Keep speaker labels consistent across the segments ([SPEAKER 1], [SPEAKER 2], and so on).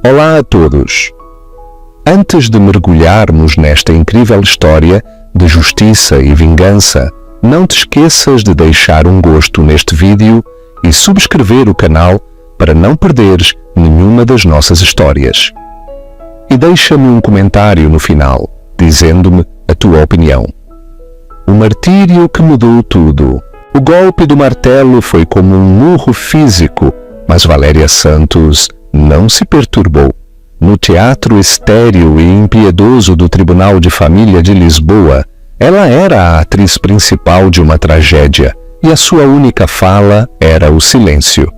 [SPEAKER 1] Olá a todos! Antes de mergulharmos nesta incrível história de justiça e vingança, não te esqueças de deixar um gosto neste vídeo e subscrever o canal para não perderes nenhuma das nossas histórias. E deixa-me um comentário no final, dizendo-me a tua opinião. O martírio que mudou tudo. O golpe do martelo foi como um murro físico, mas Valéria Santos não se perturbou. No teatro estéril e impiedoso do Tribunal de Família de Lisboa, ela era a atriz principal de uma tragédia e a sua única fala era o silêncio.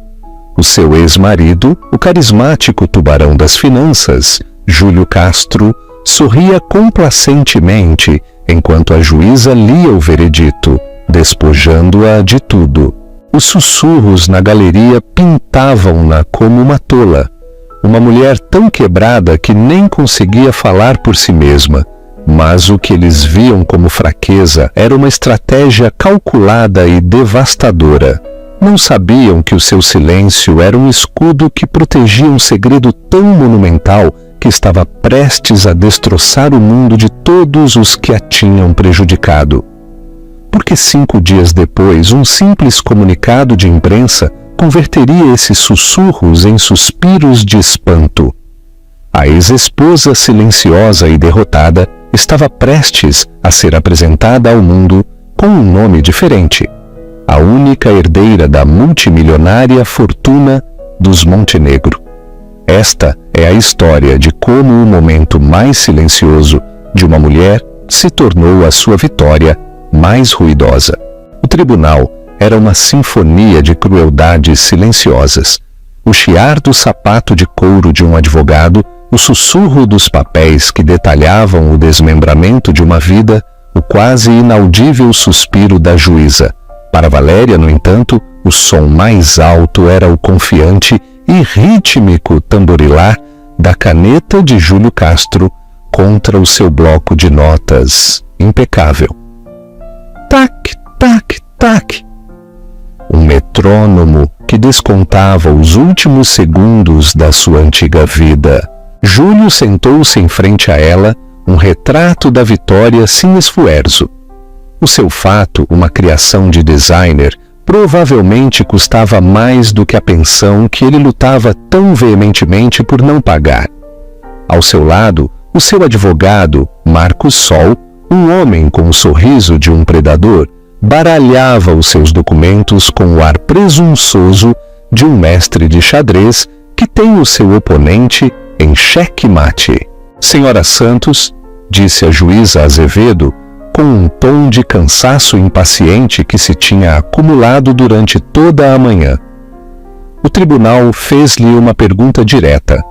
[SPEAKER 1] O seu ex-marido, o carismático tubarão das finanças, Júlio Castro, sorria complacentemente enquanto a juíza lia o veredito, despojando-a de tudo. Os sussurros na galeria pintavam-na como uma tola, uma mulher tão quebrada que nem conseguia falar por si mesma, mas o que eles viam como fraqueza era uma estratégia calculada e devastadora. Não sabiam que o seu silêncio era um escudo que protegia um segredo tão monumental que estava prestes a destroçar o mundo de todos os que a tinham prejudicado. Porque 5 dias depois, um simples comunicado de imprensa converteria esses sussurros em suspiros de espanto. A ex-esposa silenciosa e derrotada estava prestes a ser apresentada ao mundo com um nome diferente. A única herdeira da multimilionária fortuna dos Montenegro. Esta é a história de como o momento mais silencioso de uma mulher se tornou a sua vitória mais ruidosa. O tribunal era uma sinfonia de crueldades silenciosas. O chiar do sapato de couro de um advogado, o sussurro dos papéis que detalhavam o desmembramento de uma vida, o quase inaudível suspiro da juíza. Para Valéria, no entanto, o som mais alto era o confiante e rítmico tamborilar da caneta de Júlio Castro contra o seu bloco de notas impecável. Tac, tac, tac. Um metrônomo que descontava os últimos segundos da sua antiga vida. Júlio sentou-se em frente a ela, um retrato da vitória sem esfuerzo. O seu fato, uma criação de designer, provavelmente custava mais do que a pensão que ele lutava tão veementemente por não pagar. Ao seu lado, o seu advogado, Marcos Sol, um homem com o sorriso de um predador, baralhava os seus documentos com o ar presunçoso de um mestre de xadrez que tem o seu oponente em xeque-mate. Senhora Santos, disse a juíza Azevedo, com um tom de cansaço impaciente que se tinha acumulado durante toda a manhã. O tribunal fez-lhe uma pergunta direta.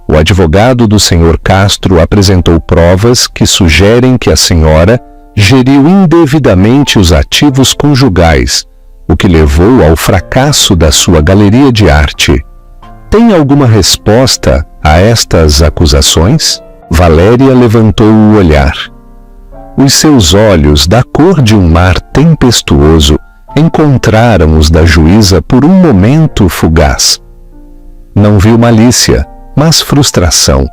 [SPEAKER 1] O advogado do senhor Castro apresentou provas que sugerem que a senhora geriu indevidamente os ativos conjugais, o que levou ao fracasso da sua galeria de arte. Tem alguma resposta a estas acusações? Valéria levantou o olhar. Os seus olhos, da cor de um mar tempestuoso, encontraram os da juíza por um momento fugaz. Não viu malícia, mas frustração.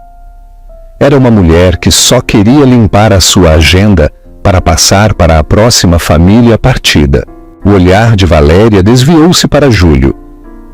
[SPEAKER 1] Era uma mulher que só queria limpar a sua agenda para passar para a próxima família partida. O olhar de Valéria desviou-se para Júlio.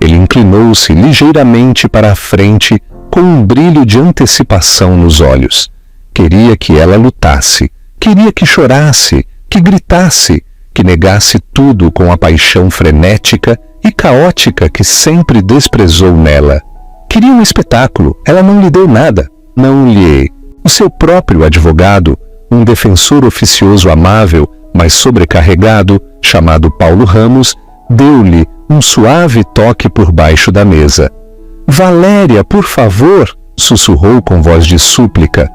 [SPEAKER 1] Ele inclinou-se ligeiramente para a frente com um brilho de antecipação nos olhos. Queria que ela lutasse. Queria que chorasse, que gritasse, que negasse tudo com a paixão frenética e caótica que sempre desprezou nela. Queria um espetáculo, ela não lhe deu nada, não lhe. O seu próprio advogado, um defensor oficioso amável, mas sobrecarregado, chamado Paulo Ramos, deu-lhe um suave toque por baixo da mesa. Valéria, por favor, sussurrou com voz de súplica.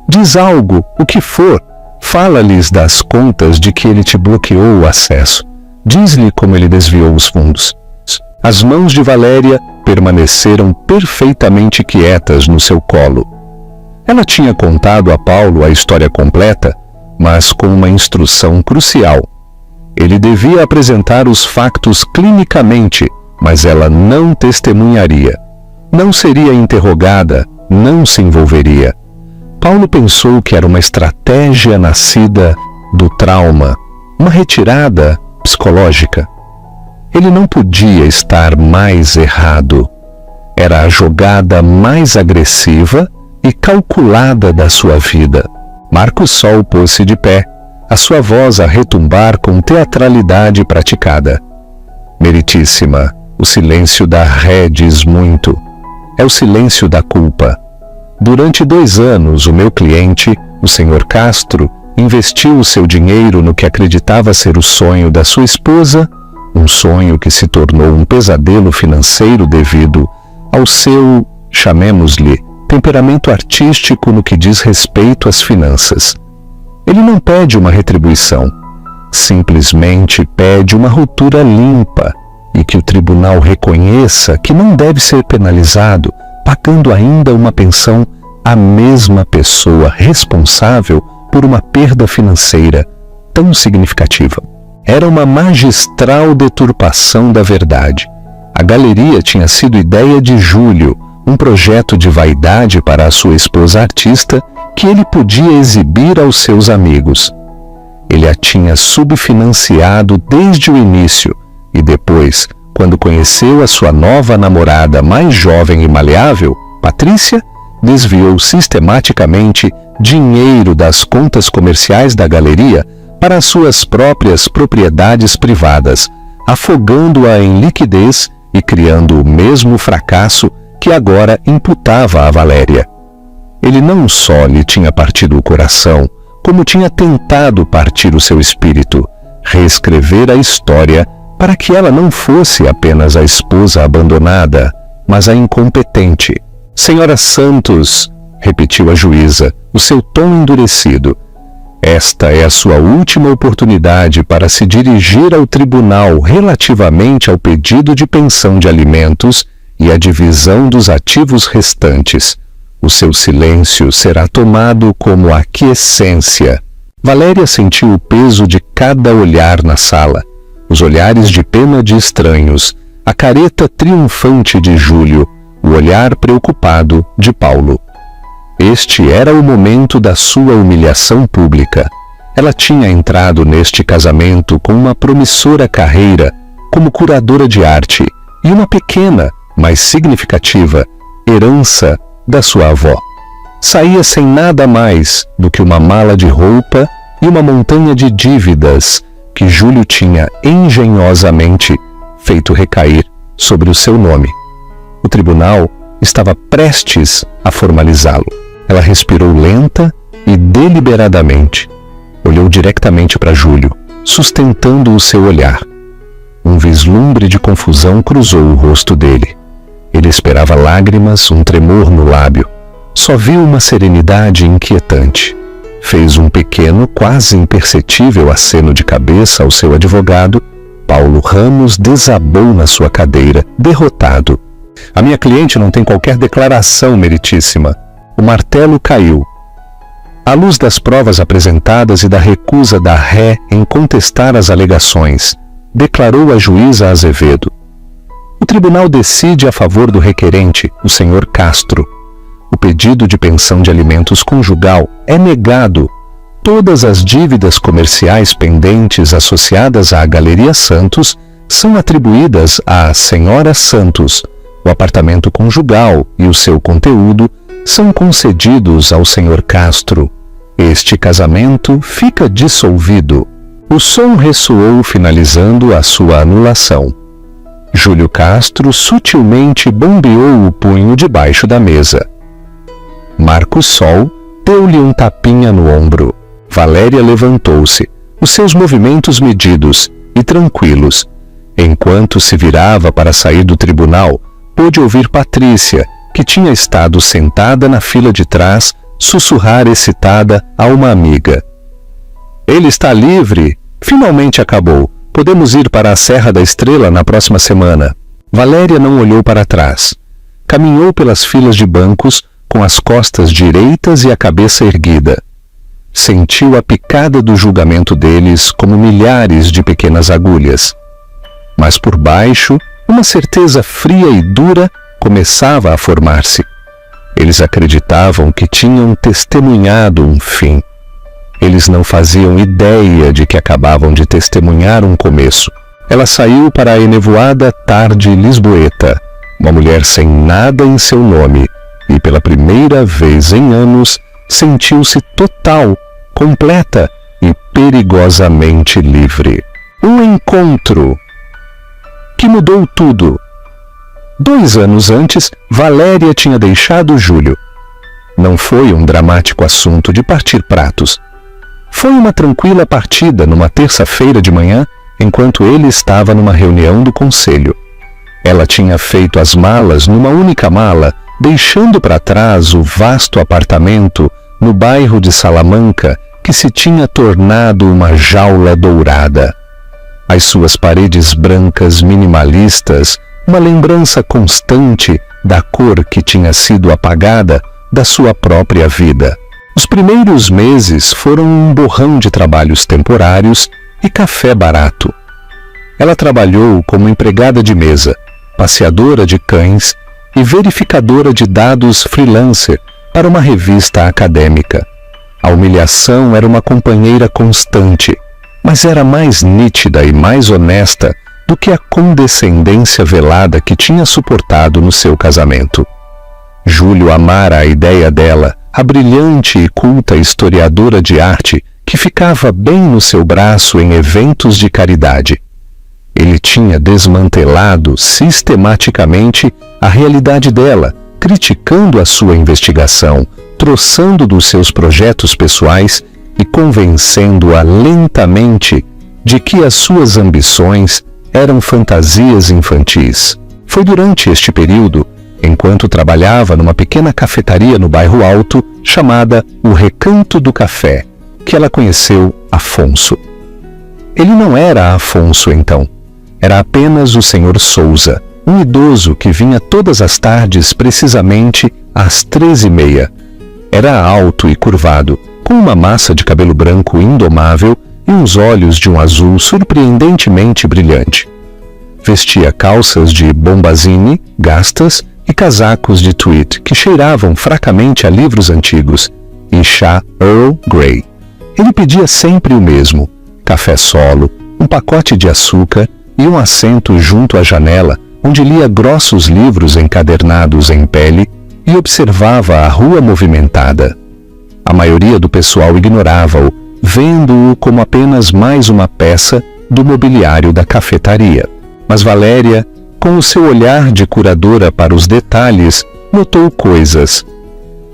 [SPEAKER 1] Diz algo, o que for. Fala-lhes das contas de que ele te bloqueou o acesso. Diz-lhe como ele desviou os fundos. As mãos de Valéria permaneceram perfeitamente quietas no seu colo. Ela tinha contado a Paulo a história completa, mas com uma instrução crucial. Ele devia apresentar os factos clinicamente, mas ela não testemunharia. Não seria interrogada, não se envolveria. Paulo pensou que era uma estratégia nascida do trauma, uma retirada psicológica. Ele não podia estar mais errado. Era a jogada mais agressiva e calculada da sua vida. Marcos Sol pôs-se de pé, a sua voz a retumbar com teatralidade praticada. Meritíssima, o silêncio da ré diz muito. É o silêncio da culpa. Durante 2 anos, o meu cliente, o Sr. Castro, investiu o seu dinheiro no que acreditava ser o sonho da sua esposa, um sonho que se tornou um pesadelo financeiro devido ao seu, chamemos-lhe, temperamento artístico no que diz respeito às finanças. Ele não pede uma retribuição, simplesmente pede uma ruptura limpa e que o tribunal reconheça que não deve ser penalizado, pagando ainda uma pensão à mesma pessoa responsável por uma perda financeira tão significativa. Era uma magistral deturpação da verdade. A galeria tinha sido ideia de Júlio, um projeto de vaidade para a sua esposa artista que ele podia exibir aos seus amigos. Ele a tinha subfinanciado desde o início e depois, quando conheceu a sua nova namorada mais jovem e maleável, Patrícia, desviou sistematicamente dinheiro das contas comerciais da galeria para as suas próprias propriedades privadas, afogando-a em liquidez e criando o mesmo fracasso que agora imputava a Valéria. Ele não só lhe tinha partido o coração, como tinha tentado partir o seu espírito, reescrever a história para que ela não fosse apenas a esposa abandonada, mas a incompetente. Senhora Santos, repetiu a juíza, o seu tom endurecido, esta é a sua última oportunidade para se dirigir ao tribunal relativamente ao pedido de pensão de alimentos e a divisão dos ativos restantes. O seu silêncio será tomado como aquiescência. Valéria sentiu o peso de cada olhar na sala, os olhares de pena de estranhos, a careta triunfante de Júlio, o olhar preocupado de Paulo. Este era o momento da sua humilhação pública. Ela tinha entrado neste casamento com uma promissora carreira como curadora de arte e uma pequena, mas significativa, herança da sua avó. Saía sem nada mais do que uma mala de roupa e uma montanha de dívidas que Júlio tinha engenhosamente feito recair sobre o seu nome. O tribunal estava prestes a formalizá-lo. Ela respirou lenta e deliberadamente. Olhou diretamente para Júlio, sustentando o seu olhar. Um vislumbre de confusão cruzou o rosto dele. Ele esperava lágrimas, um tremor no lábio. Só viu uma serenidade inquietante. Fez um pequeno, quase imperceptível aceno de cabeça ao seu advogado. Paulo Ramos desabou na sua cadeira, derrotado. A minha cliente não tem qualquer declaração, meritíssima. O martelo caiu. À luz das provas apresentadas e da recusa da ré em contestar as alegações, declarou a juíza Azevedo. O tribunal decide a favor do requerente, o Sr. Castro. O pedido de pensão de alimentos conjugal é negado. Todas as dívidas comerciais pendentes associadas à Galeria Santos são atribuídas à Senhora Santos. O apartamento conjugal e o seu conteúdo são concedidos ao Sr. Castro. Este casamento fica dissolvido. O som ressoou finalizando a sua anulação. Júlio Castro sutilmente bombeou o punho debaixo da mesa. Marcos Sol deu-lhe um tapinha no ombro. Valéria levantou-se, os seus movimentos medidos e tranquilos. Enquanto se virava para sair do tribunal, pôde ouvir Patrícia, que tinha estado sentada na fila de trás, sussurrar excitada a uma amiga. Ele está livre! Finalmente acabou. Podemos ir para a Serra da Estrela na próxima semana. Valéria não olhou para trás. Caminhou pelas filas de bancos com as costas direitas e a cabeça erguida. Sentiu a picada do julgamento deles como milhares de pequenas agulhas. Mas por baixo, uma certeza fria e dura começava a formar-se. Eles acreditavam que tinham testemunhado um fim. Eles não faziam ideia de que acabavam de testemunhar um começo. Ela saiu para a enevoada tarde lisboeta, uma mulher sem nada em seu nome, e pela primeira vez em anos sentiu-se total, completa e perigosamente livre. Um encontro que mudou tudo. 2 anos antes, Valéria tinha deixado Júlio. Não foi um dramático assunto de partir pratos. Foi uma tranquila partida numa terça-feira de manhã, enquanto ele estava numa reunião do conselho. Ela tinha feito as malas numa única mala, deixando para trás o vasto apartamento no bairro de Salamanca, que se tinha tornado uma jaula dourada. As suas paredes brancas minimalistas, uma lembrança constante da cor que tinha sido apagada da sua própria vida. Os primeiros meses foram um borrão de trabalhos temporários e café barato. Ela trabalhou como empregada de mesa, passeadora de cães e verificadora de dados freelancer para uma revista acadêmica. A humilhação era uma companheira constante, mas era mais nítida e mais honesta do que a condescendência velada que tinha suportado no seu casamento. Júlio amara a ideia dela, a brilhante e culta historiadora de arte que ficava bem no seu braço em eventos de caridade. Ele tinha desmantelado sistematicamente a realidade dela, criticando a sua investigação, troçando dos seus projetos pessoais e convencendo-a lentamente de que as suas ambições eram fantasias infantis. Foi durante este período, enquanto trabalhava numa pequena cafetaria no bairro Alto, chamada O Recanto do Café, que ela conheceu Afonso. Ele não era Afonso então, era apenas o Sr. Souza, um idoso que vinha todas as tardes precisamente às 13h30. Era alto e curvado, com uma massa de cabelo branco indomável e uns olhos de um azul surpreendentemente brilhante. Vestia calças de bombazine gastas e casacos de tweed que cheiravam fracamente a livros antigos e chá Earl Grey. Ele pedia sempre o mesmo: café solo, um pacote de açúcar e um assento junto à janela, onde lia grossos livros encadernados em pele e observava a rua movimentada. A maioria do pessoal ignorava-o, vendo-o como apenas mais uma peça do mobiliário da cafetaria. Mas Valéria, com o seu olhar de curadora para os detalhes, notou coisas.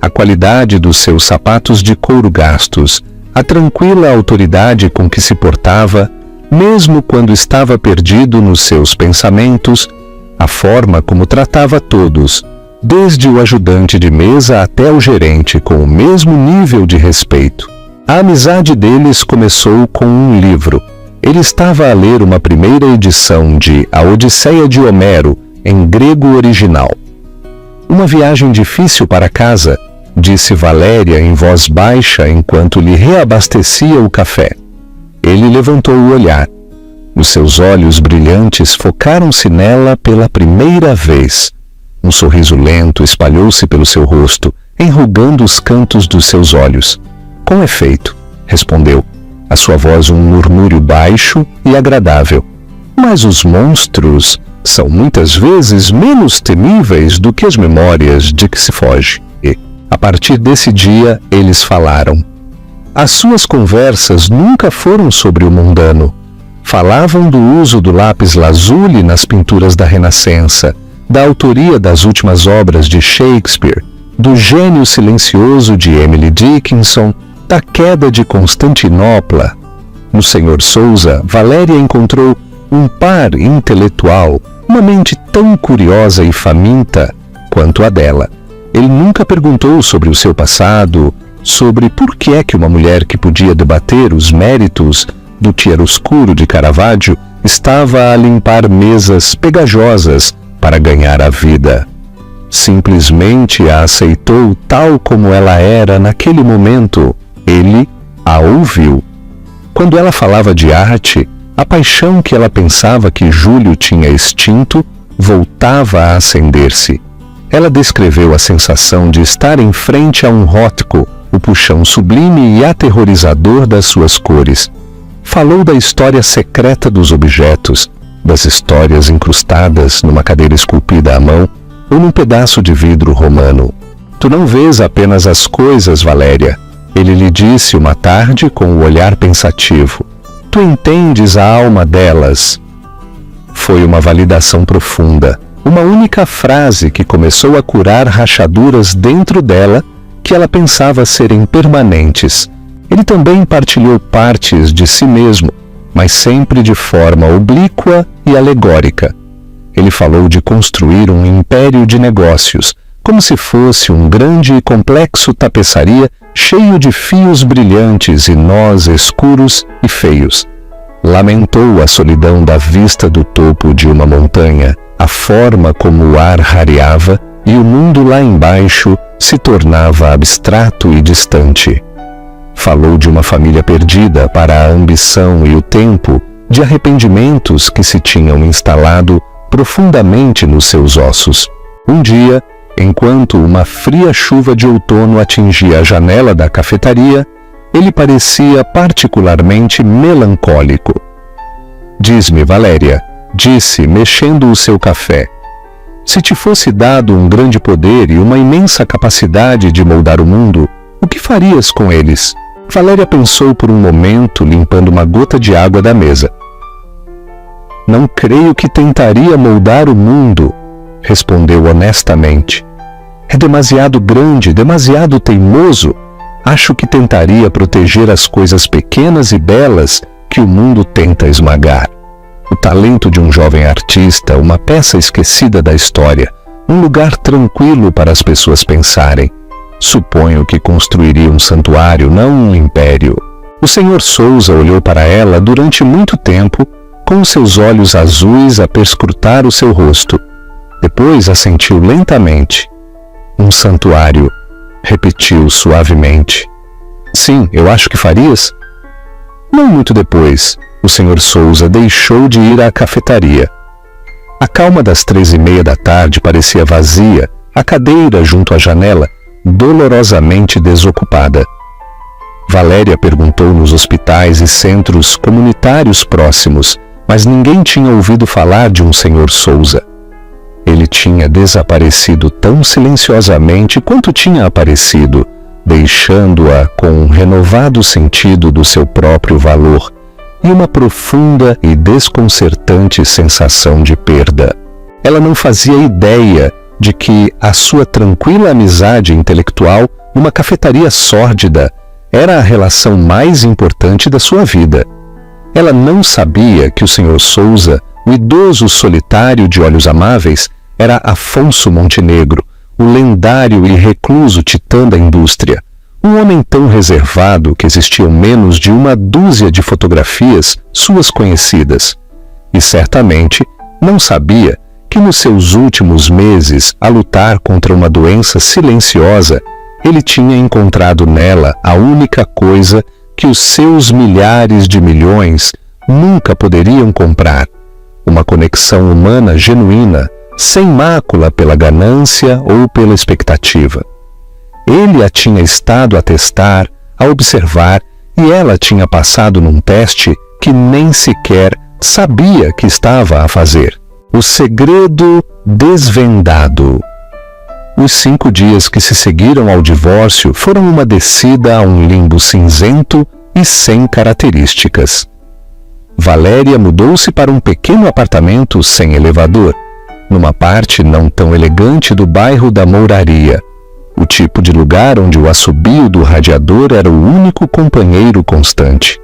[SPEAKER 1] A qualidade dos seus sapatos de couro gastos, a tranquila autoridade com que se portava, mesmo quando estava perdido nos seus pensamentos, a forma como tratava todos, desde o ajudante de mesa até o gerente, com o mesmo nível de respeito. A amizade deles começou com um livro. Ele estava a ler uma primeira edição de A Odisseia de Homero, em grego original. Uma viagem difícil para casa, disse Valéria em voz baixa enquanto lhe reabastecia o café. Ele levantou o olhar. Os seus olhos brilhantes focaram-se nela pela primeira vez. Um sorriso lento espalhou-se pelo seu rosto, enrugando os cantos dos seus olhos. Com efeito, respondeu, a sua voz um murmúrio baixo e agradável. Mas os monstros são muitas vezes menos temíveis do que as memórias de que se foge. E, a partir desse dia, eles falaram. As suas conversas nunca foram sobre o mundano. Falavam do uso do lápis lazuli nas pinturas da Renascença, da autoria das últimas obras de Shakespeare, do gênio silencioso de Emily Dickinson, da queda de Constantinopla. No Sr. Souza, Valéria encontrou um par intelectual, uma mente tão curiosa e faminta quanto a dela. Ele nunca perguntou sobre o seu passado, sobre por que é que uma mulher que podia debater os méritos do chiaroscuro de Caravaggio estava a limpar mesas pegajosas para ganhar a vida. Simplesmente a aceitou tal como ela era naquele momento. Ele a ouviu. Quando ela falava de arte, a paixão que ela pensava que Júlio tinha extinto voltava a acender-se. Ela descreveu a sensação de estar em frente a um rótico, o puxão sublime e aterrorizador das suas cores. Falou da história secreta dos objetos, das histórias incrustadas numa cadeira esculpida à mão ou num pedaço de vidro romano. Tu não vês apenas as coisas, Valéria, ele lhe disse uma tarde com o olhar pensativo. Tu entendes a alma delas. Foi uma validação profunda, uma única frase que começou a curar rachaduras dentro dela que ela pensava serem permanentes. Ele também partilhou partes de si mesmo, mas sempre de forma oblíqua e alegórica. Ele falou de construir um império de negócios, como se fosse um grande e complexo tapeçaria cheio de fios brilhantes e nós escuros e feios. Lamentou a solidão da vista do topo de uma montanha, a forma como o ar rareava e o mundo lá embaixo se tornava abstrato e distante. Falou de uma família perdida para a ambição e o tempo, de arrependimentos que se tinham instalado profundamente nos seus ossos. Um dia, enquanto uma fria chuva de outono atingia a janela da cafetaria, ele parecia particularmente melancólico. Diz-me, Valéria, disse, mexendo o seu café, se te fosse dado um grande poder e uma imensa capacidade de moldar o mundo, o que farias com eles? Valéria pensou por um momento, limpando uma gota de água da mesa. Não creio que tentaria moldar o mundo, respondeu honestamente. É demasiado grande, demasiado teimoso. Acho que tentaria proteger as coisas pequenas e belas que o mundo tenta esmagar. O talento de um jovem artista, uma peça esquecida da história, um lugar tranquilo para as pessoas pensarem. Suponho que construiria um santuário, não um império. O Sr. Sousa olhou para ela durante muito tempo, com seus olhos azuis a perscrutar o seu rosto. Depois assentiu lentamente. Um santuário, repetiu suavemente. Sim, eu acho que farias. Não muito depois, o Sr. Sousa deixou de ir à cafetaria. A calma das 3:30 da tarde parecia vazia, a cadeira junto à janela, dolorosamente desocupada. Valéria perguntou nos hospitais e centros comunitários próximos, mas ninguém tinha ouvido falar de um Sr. Sousa. Ele tinha desaparecido tão silenciosamente quanto tinha aparecido, deixando-a com um renovado sentido do seu próprio valor e uma profunda e desconcertante sensação de perda. Ela não fazia ideia de que a sua tranquila amizade intelectual numa cafetaria sórdida era a relação mais importante da sua vida. Ela não sabia que o Sr. Sousa, o idoso solitário de olhos amáveis, era Afonso Montenegro, o lendário e recluso titã da indústria, um homem tão reservado que existiam menos de uma dúzia de fotografias suas conhecidas. E certamente não sabia que nos seus últimos meses, a lutar contra uma doença silenciosa, ele tinha encontrado nela a única coisa que os seus milhares de milhões nunca poderiam comprar: uma conexão humana genuína, sem mácula pela ganância ou pela expectativa. Ele a tinha estado a testar, a observar, e ela tinha passado num teste que nem sequer sabia que estava a fazer. O segredo desvendado. Os 5 dias que se seguiram ao divórcio foram uma descida a um limbo cinzento e sem características. Valéria mudou-se para um pequeno apartamento sem elevador, numa parte não tão elegante do bairro da Mouraria, o tipo de lugar onde o assobio do radiador era o único companheiro constante.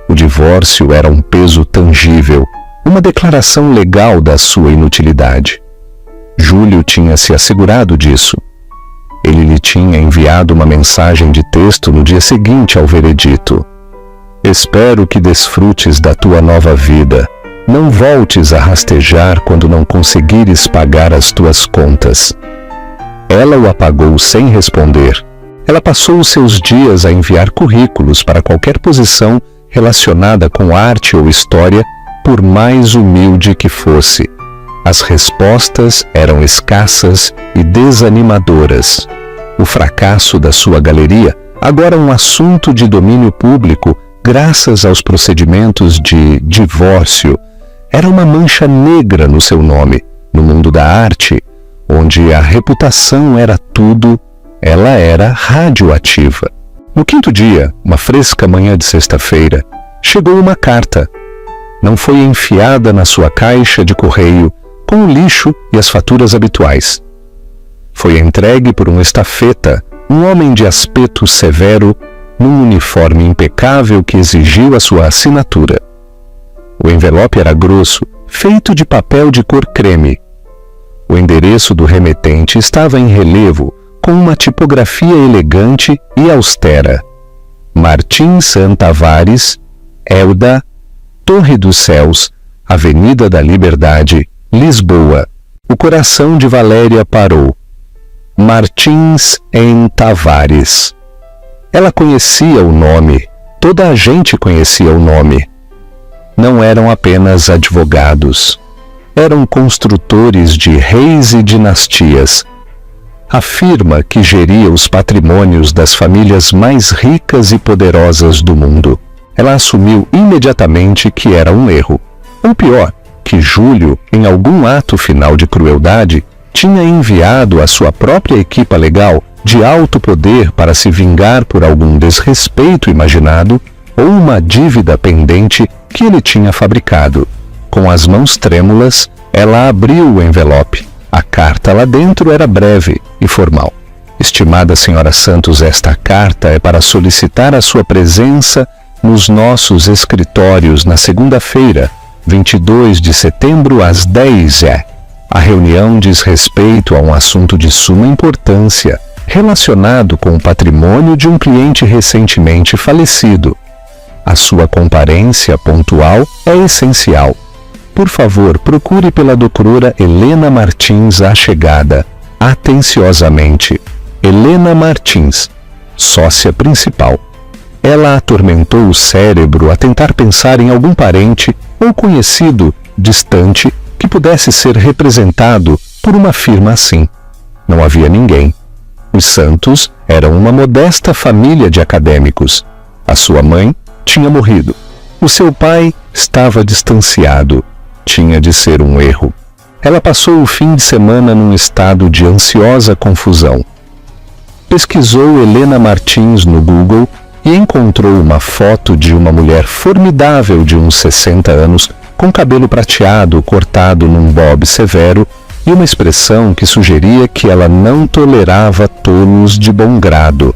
[SPEAKER 1] O divórcio era um peso tangível, uma declaração legal da sua inutilidade. Júlio tinha se assegurado disso. Ele lhe tinha enviado uma mensagem de texto no dia seguinte ao veredito. Espero que desfrutes da tua nova vida. Não voltes a rastejar quando não conseguires pagar as tuas contas. Ela o apagou sem responder. Ela passou os seus dias a enviar currículos para qualquer posição relacionada com arte ou história, por mais humilde que fosse. As respostas eram escassas e desanimadoras. O fracasso da sua galeria, agora um assunto de domínio público graças aos procedimentos de divórcio, era uma mancha negra no seu nome. No mundo da arte, onde a reputação era tudo, ela era radioativa. No quinto dia, uma fresca manhã de sexta-feira, chegou uma carta. Não foi enfiada na sua caixa de correio com o lixo e as faturas habituais. Foi entregue por um estafeta, um homem de aspecto severo, num uniforme impecável que exigiu a sua assinatura. O envelope era grosso, feito de papel de cor creme. O endereço do remetente estava em relevo, com uma tipografia elegante e austera. Martins Tavares, Elda, Torre dos Céus, Avenida da Liberdade, Lisboa. O coração de Valéria parou. Martins Tavares. Ela conhecia o nome, toda a gente conhecia o nome. Não eram apenas advogados. Eram construtores de reis e dinastias. A firma que geria os patrimônios das famílias mais ricas e poderosas do mundo. Ela assumiu imediatamente que era um erro. Ou pior, que Júlio, em algum ato final de crueldade, tinha enviado a sua própria equipa legal de alto poder para se vingar por algum desrespeito imaginado ou uma dívida pendente que ele tinha fabricado. Com as mãos trêmulas, ela abriu o envelope. A carta lá dentro era breve e formal. Estimada senhora Santos, esta carta é para solicitar a sua presença nos nossos escritórios na segunda-feira, 22 de setembro, às 10h. A reunião diz respeito a um assunto de suma importância, relacionado com o patrimônio de um cliente recentemente falecido. A sua comparência pontual é essencial. Por favor, procure pela doutora Helena Martins a chegada. Atenciosamente, Helena Martins, sócia principal. Ela atormentou o cérebro a tentar pensar em algum parente ou conhecido distante que pudesse ser representado por uma firma assim. Não havia ninguém. Os Santos eram uma modesta família de acadêmicos. A sua mãe tinha morrido. O seu pai estava distanciado. Tinha de ser um erro. Ela passou o fim de semana num estado de ansiosa confusão. Pesquisou Helena Martins no Google e encontrou uma foto de uma mulher formidável de uns 60 anos, com cabelo prateado cortado num bob severo e uma expressão que sugeria que ela não tolerava tolos de bom grado.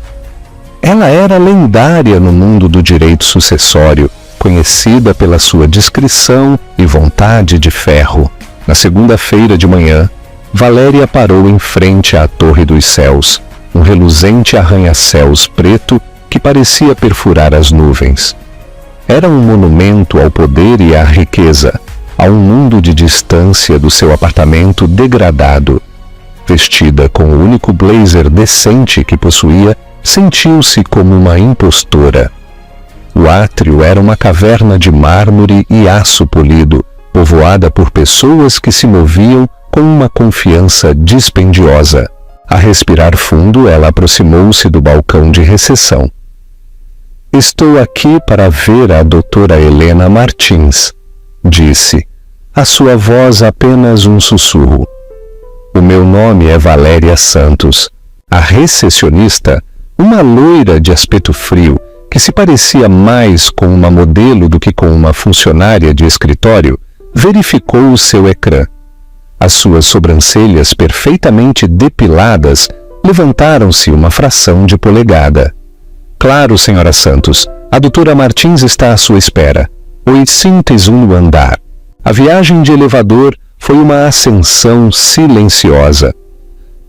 [SPEAKER 1] Ela era lendária no mundo do direito sucessório, conhecida pela sua discrição e vontade de ferro. Na segunda-feira de manhã, Valéria parou em frente à Torre dos Céus, um reluzente arranha-céus preto que parecia perfurar as nuvens. Era um monumento ao poder e à riqueza, a um mundo de distância do seu apartamento degradado. Vestida com o único blazer decente que possuía, sentiu-se como uma impostora. O átrio era uma caverna de mármore e aço polido, povoada por pessoas que se moviam com uma confiança dispendiosa. A respirar fundo, ela aproximou-se do balcão de recepção. Estou aqui para ver a doutora Helena Martins, disse, a sua voz apenas um sussurro. O meu nome é Valéria Santos. A recepcionista, uma loira de aspecto frio, que se parecia mais com uma modelo do que com uma funcionária de escritório, verificou o seu ecrã. As suas sobrancelhas perfeitamente depiladas levantaram-se uma fração de polegada. Claro, senhora Santos, a doutora Martins está à sua espera. 801 andar. A viagem de elevador foi uma ascensão silenciosa.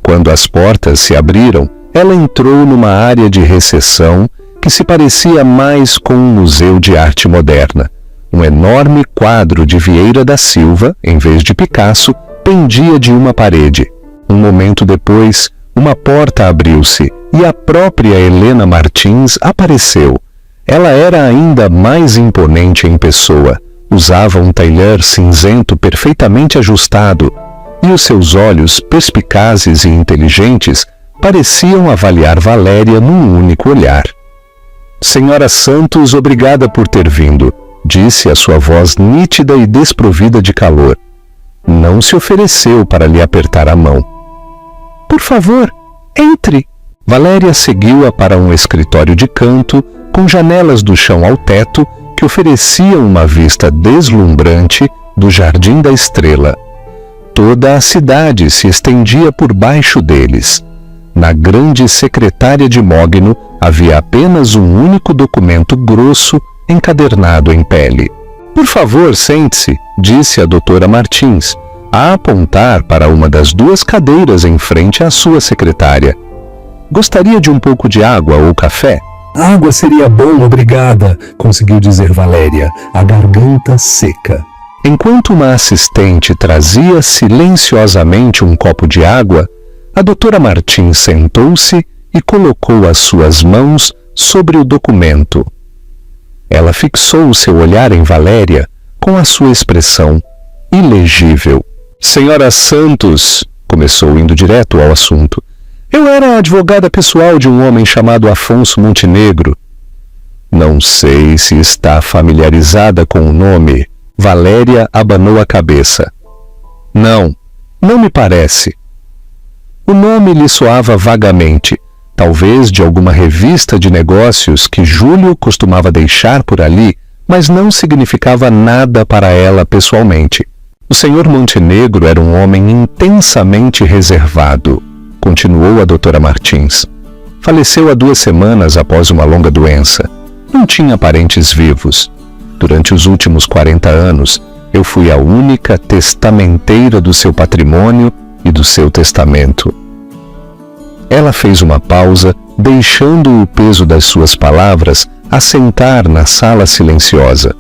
[SPEAKER 1] Quando as portas se abriram, ela entrou numa área de recepção que se parecia mais com um museu de arte moderna. Um enorme quadro de Vieira da Silva, em vez de Picasso, pendia de uma parede. Um momento depois, uma porta abriu-se e a própria Helena Martins apareceu. Ela era ainda mais imponente em pessoa, Usava um tailleur cinzento perfeitamente ajustado e os seus olhos, perspicazes e inteligentes, pareciam avaliar Valéria num único olhar. Senhora Santos, obrigada por ter vindo, disse a sua voz nítida e desprovida de calor. Não se ofereceu para lhe apertar a mão. Por favor, entre. Valéria seguiu-a para um escritório de canto, com janelas do chão ao teto, que ofereciam uma vista deslumbrante do Jardim da Estrela. Toda a cidade se estendia por baixo deles. Na grande secretária de mogno havia apenas um único documento grosso encadernado em pele. Por favor, sente-se, disse a doutora Martins, a apontar para uma das duas cadeiras em frente à sua secretária. Gostaria de um pouco de água ou café?
[SPEAKER 2] Água seria bom, obrigada, conseguiu dizer Valéria, a garganta seca.
[SPEAKER 1] Enquanto uma assistente trazia silenciosamente um copo de água, a doutora Martins sentou-se e colocou as suas mãos sobre o documento. Ela fixou o seu olhar em Valéria com a sua expressão ilegível. Senhora Santos, começou indo direto ao assunto, eu era a advogada pessoal de um homem chamado Afonso Montenegro. Não sei se está familiarizada com o nome. Valéria abanou a cabeça. Não me parece. O nome lhe soava vagamente, talvez de alguma revista de negócios que Júlio costumava deixar por ali, mas não significava nada para ela pessoalmente. O senhor Montenegro era um homem intensamente reservado, continuou a doutora Martins. Faleceu há 2 semanas após uma longa doença. Não tinha parentes vivos. Durante os últimos 40 anos, eu fui a única testamenteira do seu patrimônio e do seu testamento. Ela fez uma pausa, deixando o peso das suas palavras assentar na sala silenciosa.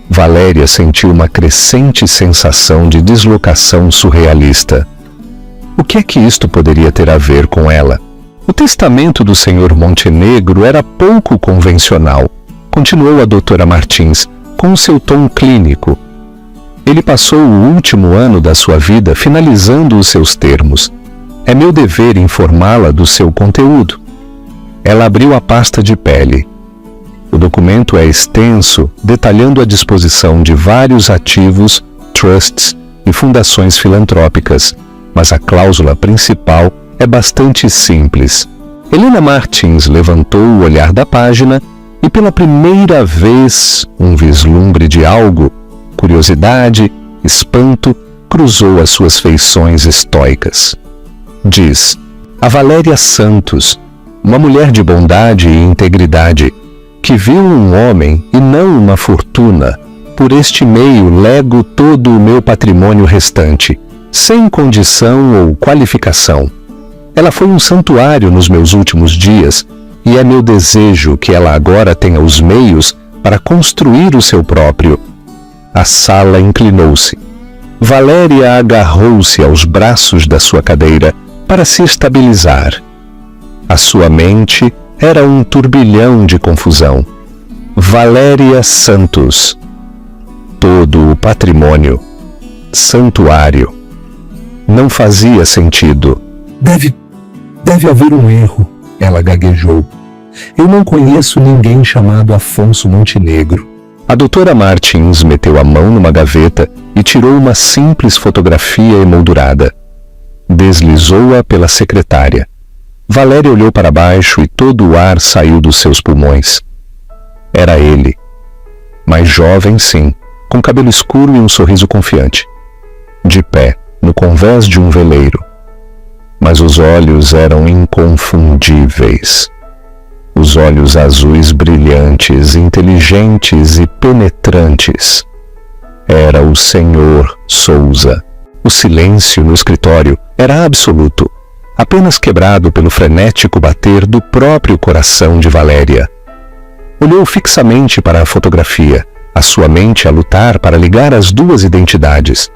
[SPEAKER 1] Valéria sentiu uma crescente sensação de deslocação surrealista. O que é que isto poderia ter a ver com ela? O testamento do senhor Montenegro era pouco convencional, continuou a doutora Martins, com seu tom clínico. Ele passou o último ano da sua vida finalizando os seus termos. É meu dever informá-la do seu conteúdo. Ela abriu a pasta de pele. O documento é extenso, detalhando a disposição de vários ativos, trusts e fundações filantrópicas, mas a cláusula principal é bastante simples. Helena Martins levantou o olhar da página e pela primeira vez um vislumbre de algo, curiosidade, espanto, cruzou as suas feições estoicas. Diz: a Valéria Santos, uma mulher de bondade e integridade, que viu um homem e não uma fortuna, por este meio lego todo o meu patrimônio restante, sem condição ou qualificação. Ela foi um santuário nos meus últimos dias e é meu desejo que ela agora tenha os meios para construir o seu próprio. A sala inclinou-se. Valéria agarrou-se aos braços da sua cadeira para se estabilizar. A sua mente era um turbilhão de confusão. Valéria Santos. Todo o patrimônio. Santuário. Não fazia sentido.
[SPEAKER 2] Deve haver um erro, ela gaguejou. Eu não conheço ninguém chamado Afonso Montenegro.
[SPEAKER 1] A doutora Martins meteu a mão numa gaveta e tirou uma simples fotografia emoldurada. Deslizou-a pela secretária. Valéria olhou para baixo e todo o ar saiu dos seus pulmões. Era ele. Mais jovem, sim, com cabelo escuro e um sorriso confiante. De pé, no convés de um veleiro. Mas os olhos eram inconfundíveis. Os olhos azuis brilhantes, inteligentes e penetrantes. Era o senhor Souza. O silêncio no escritório era absoluto, apenas quebrado pelo frenético bater do próprio coração de Valéria. Olhou fixamente para a fotografia, a sua mente a lutar para ligar as duas identidades.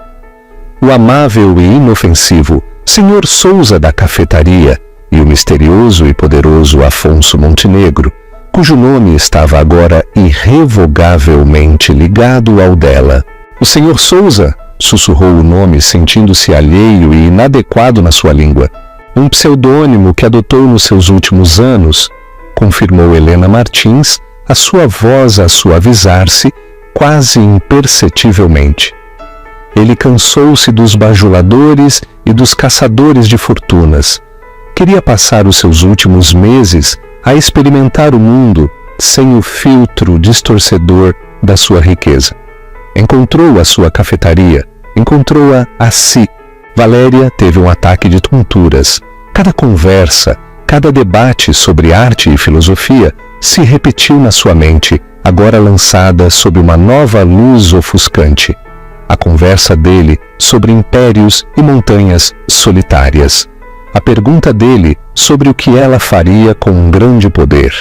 [SPEAKER 1] O amável e inofensivo senhor Souza da cafetaria e o misterioso e poderoso Afonso Montenegro, cujo nome estava agora irrevogavelmente ligado ao dela. O Sr. Souza, sussurrou o nome, sentindo-se alheio e inadequado na sua língua. Um pseudônimo que adotou nos seus últimos anos, confirmou Helena Martins, a sua voz a suavizar-se quase imperceptivelmente. Ele cansou-se dos bajuladores e dos caçadores de fortunas. Queria passar os seus últimos meses a experimentar o mundo sem o filtro distorcedor da sua riqueza. Encontrou a sua cafetaria, encontrou-a a si. Valéria teve um ataque de tonturas. Cada conversa, cada debate sobre arte e filosofia se repetiu na sua mente, agora lançada sob uma nova luz ofuscante. A conversa dele sobre impérios e montanhas solitárias. A pergunta dele sobre o que ela faria com um grande poder.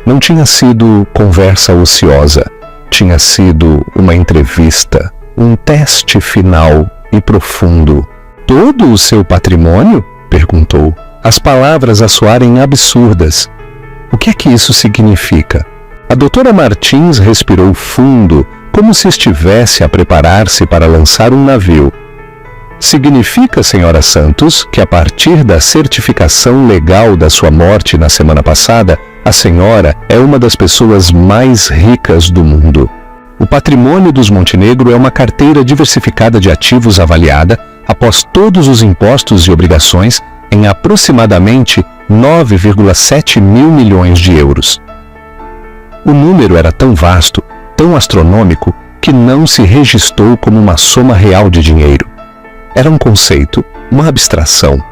[SPEAKER 1] Não tinha sido conversa ociosa, tinha sido uma entrevista, um teste final e profundo. Todo o seu patrimônio? Perguntou, as palavras a soarem absurdas. O que é que isso significa? A doutora Martins respirou fundo, como se estivesse a preparar-se para lançar um navio. Significa, senhora Santos, que a partir da certificação legal da sua morte na semana passada, a senhora é uma das pessoas mais ricas do mundo. O patrimônio dos Montenegro é uma carteira diversificada de ativos avaliada, após todos os impostos e obrigações, em aproximadamente 9,7 mil milhões de euros. O número era tão vasto, tão astronômico, que não se registrou como uma soma real de dinheiro. Era um conceito, uma abstração.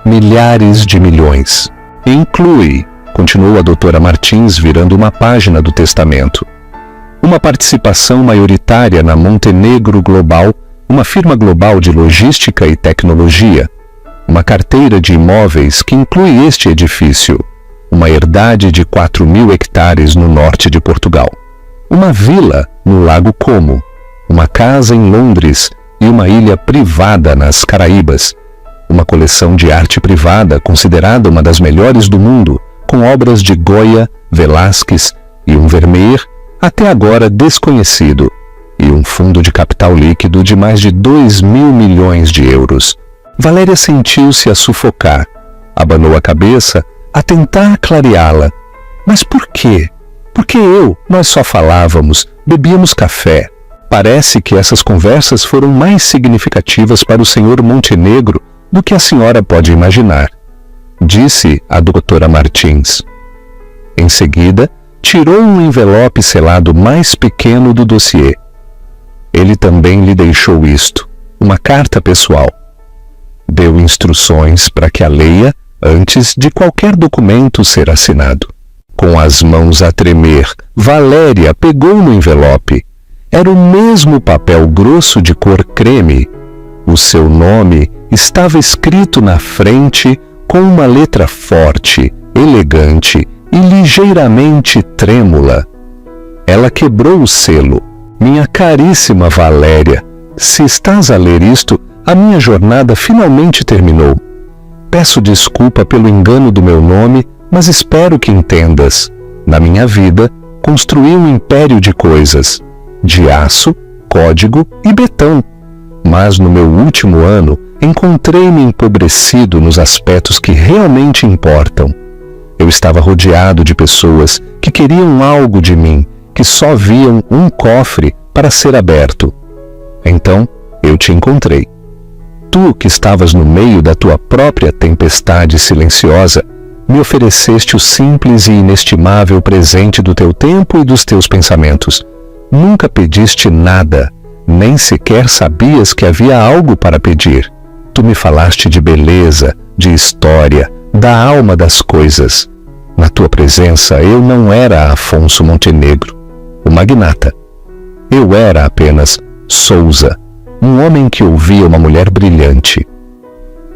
[SPEAKER 1] Milhares de milhões. Inclui, continuou a doutora Martins virando uma página do testamento, uma participação maioritária na Montenegro Global, uma firma global de logística e tecnologia, uma carteira de imóveis que inclui este edifício, uma herdade de 4.000 hectares no norte de Portugal, uma vila no Lago Como, uma casa em Londres e uma ilha privada nas Caraíbas, uma coleção de arte privada considerada uma das melhores do mundo, com obras de Goya, Velázquez e um Vermeer, até agora desconhecido, e um fundo de capital líquido de mais de 2.000 milhões de euros. Valéria sentiu-se a sufocar, abanou a cabeça, a tentar clareá-la. Mas por quê? Porque nós só falávamos, bebíamos café. Parece que essas conversas foram mais significativas para o senhor Montenegro do que a senhora pode imaginar, disse a doutora Martins. Em seguida, tirou um envelope selado mais pequeno do dossiê. Ele também lhe deixou isto, uma carta pessoal. Deu instruções para que a leia antes de qualquer documento ser assinado. Com as mãos a tremer, Valéria pegou no envelope. Era o mesmo papel grosso de cor creme. O seu nome estava escrito na frente com uma letra forte, elegante e ligeiramente trêmula. Ela quebrou o selo. Minha caríssima Valéria, se estás a ler isto, a minha jornada finalmente terminou. Peço desculpa pelo engano do meu nome, mas espero que entendas. Na minha vida, construí um império de coisas, de aço, código e betão. Mas no meu último ano, encontrei-me empobrecido nos aspectos que realmente importam. Eu estava rodeado de pessoas que queriam algo de mim, que só viam um cofre para ser aberto. Então, eu te encontrei. Tu, que estavas no meio da tua própria tempestade silenciosa, me ofereceste o simples e inestimável presente do teu tempo e dos teus pensamentos. Nunca pediste nada, nem sequer sabias que havia algo para pedir. Tu me falaste de beleza, de história, da alma das coisas. Na tua presença eu não era Afonso Montenegro, o magnata. Eu era apenas Souza, um homem que ouvia uma mulher brilhante.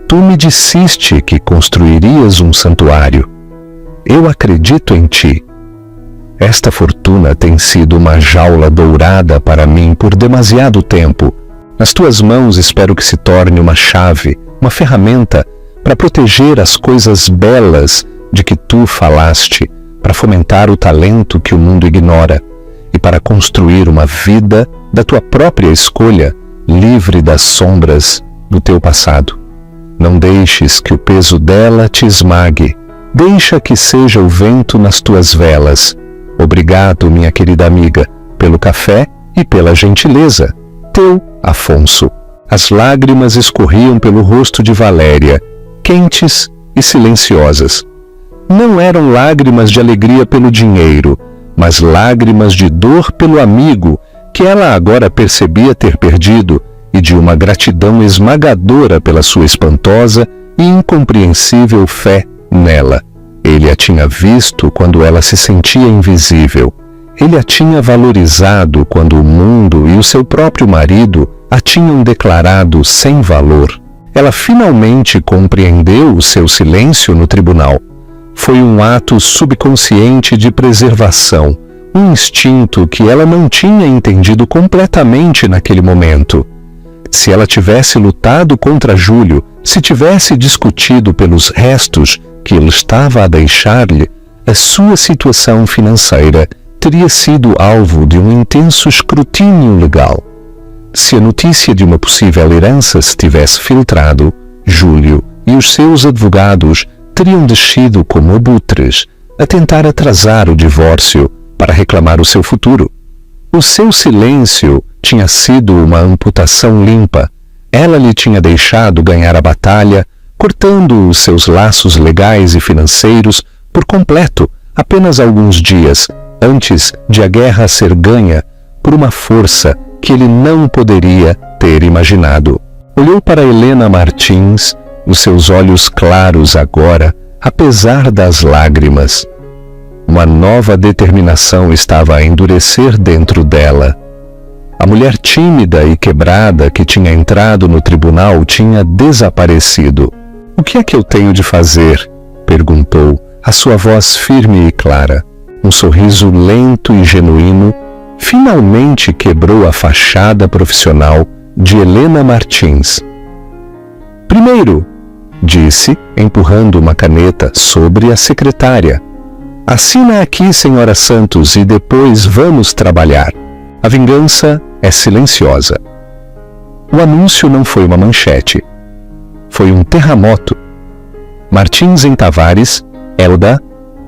[SPEAKER 1] Tu me disseste que construirias um santuário. Eu acredito em ti. Esta fortuna tem sido uma jaula dourada para mim por demasiado tempo. Nas tuas mãos espero que se torne uma chave, uma ferramenta para proteger as coisas belas de que tu falaste, para fomentar o talento que o mundo ignora e para construir uma vida da tua própria escolha, livre das sombras do teu passado. Não deixes que o peso dela te esmague. Deixa que seja o vento nas tuas velas. Obrigado, minha querida amiga, pelo café e pela gentileza. Teu Afonso. As lágrimas escorriam pelo rosto de Valéria, quentes e silenciosas. Não eram lágrimas de alegria pelo dinheiro, mas lágrimas de dor pelo amigo que ela agora percebia ter perdido e de uma gratidão esmagadora pela sua espantosa e incompreensível fé nela. Ele a tinha visto quando ela se sentia invisível. Ele a tinha valorizado quando o mundo e o seu próprio marido a tinham declarado sem valor. Ela finalmente compreendeu o seu silêncio no tribunal. Foi um ato subconsciente de preservação, um instinto que ela não tinha entendido completamente naquele momento. Se ela tivesse lutado contra Júlio, se tivesse discutido pelos restos que ele estava a deixar-lhe, a sua situação financeira teria sido alvo de um intenso escrutínio legal. Se a notícia de uma possível herança se tivesse filtrado, Júlio e os seus advogados teriam descido como abutres a tentar atrasar o divórcio para reclamar o seu futuro. O seu silêncio tinha sido uma amputação limpa. Ela lhe tinha deixado ganhar a batalha, cortando os seus laços legais e financeiros por completo, apenas alguns dias antes de a guerra ser ganha por uma força que ele não poderia ter imaginado. Olhou para Helena Martins, os seus olhos claros agora, apesar das lágrimas. Uma nova determinação estava a endurecer dentro dela. A mulher tímida e quebrada que tinha entrado no tribunal tinha desaparecido. "O que é que eu tenho de fazer?" perguntou, a sua voz firme e clara. Um sorriso lento e genuíno finalmente quebrou a fachada profissional de Helena Martins. "Primeiro", disse, empurrando uma caneta sobre a secretária. "Assina aqui, senhora Santos, e depois vamos trabalhar. A vingança é silenciosa." O anúncio não foi uma manchete. Foi um terremoto. Martins em Tavares, Elda,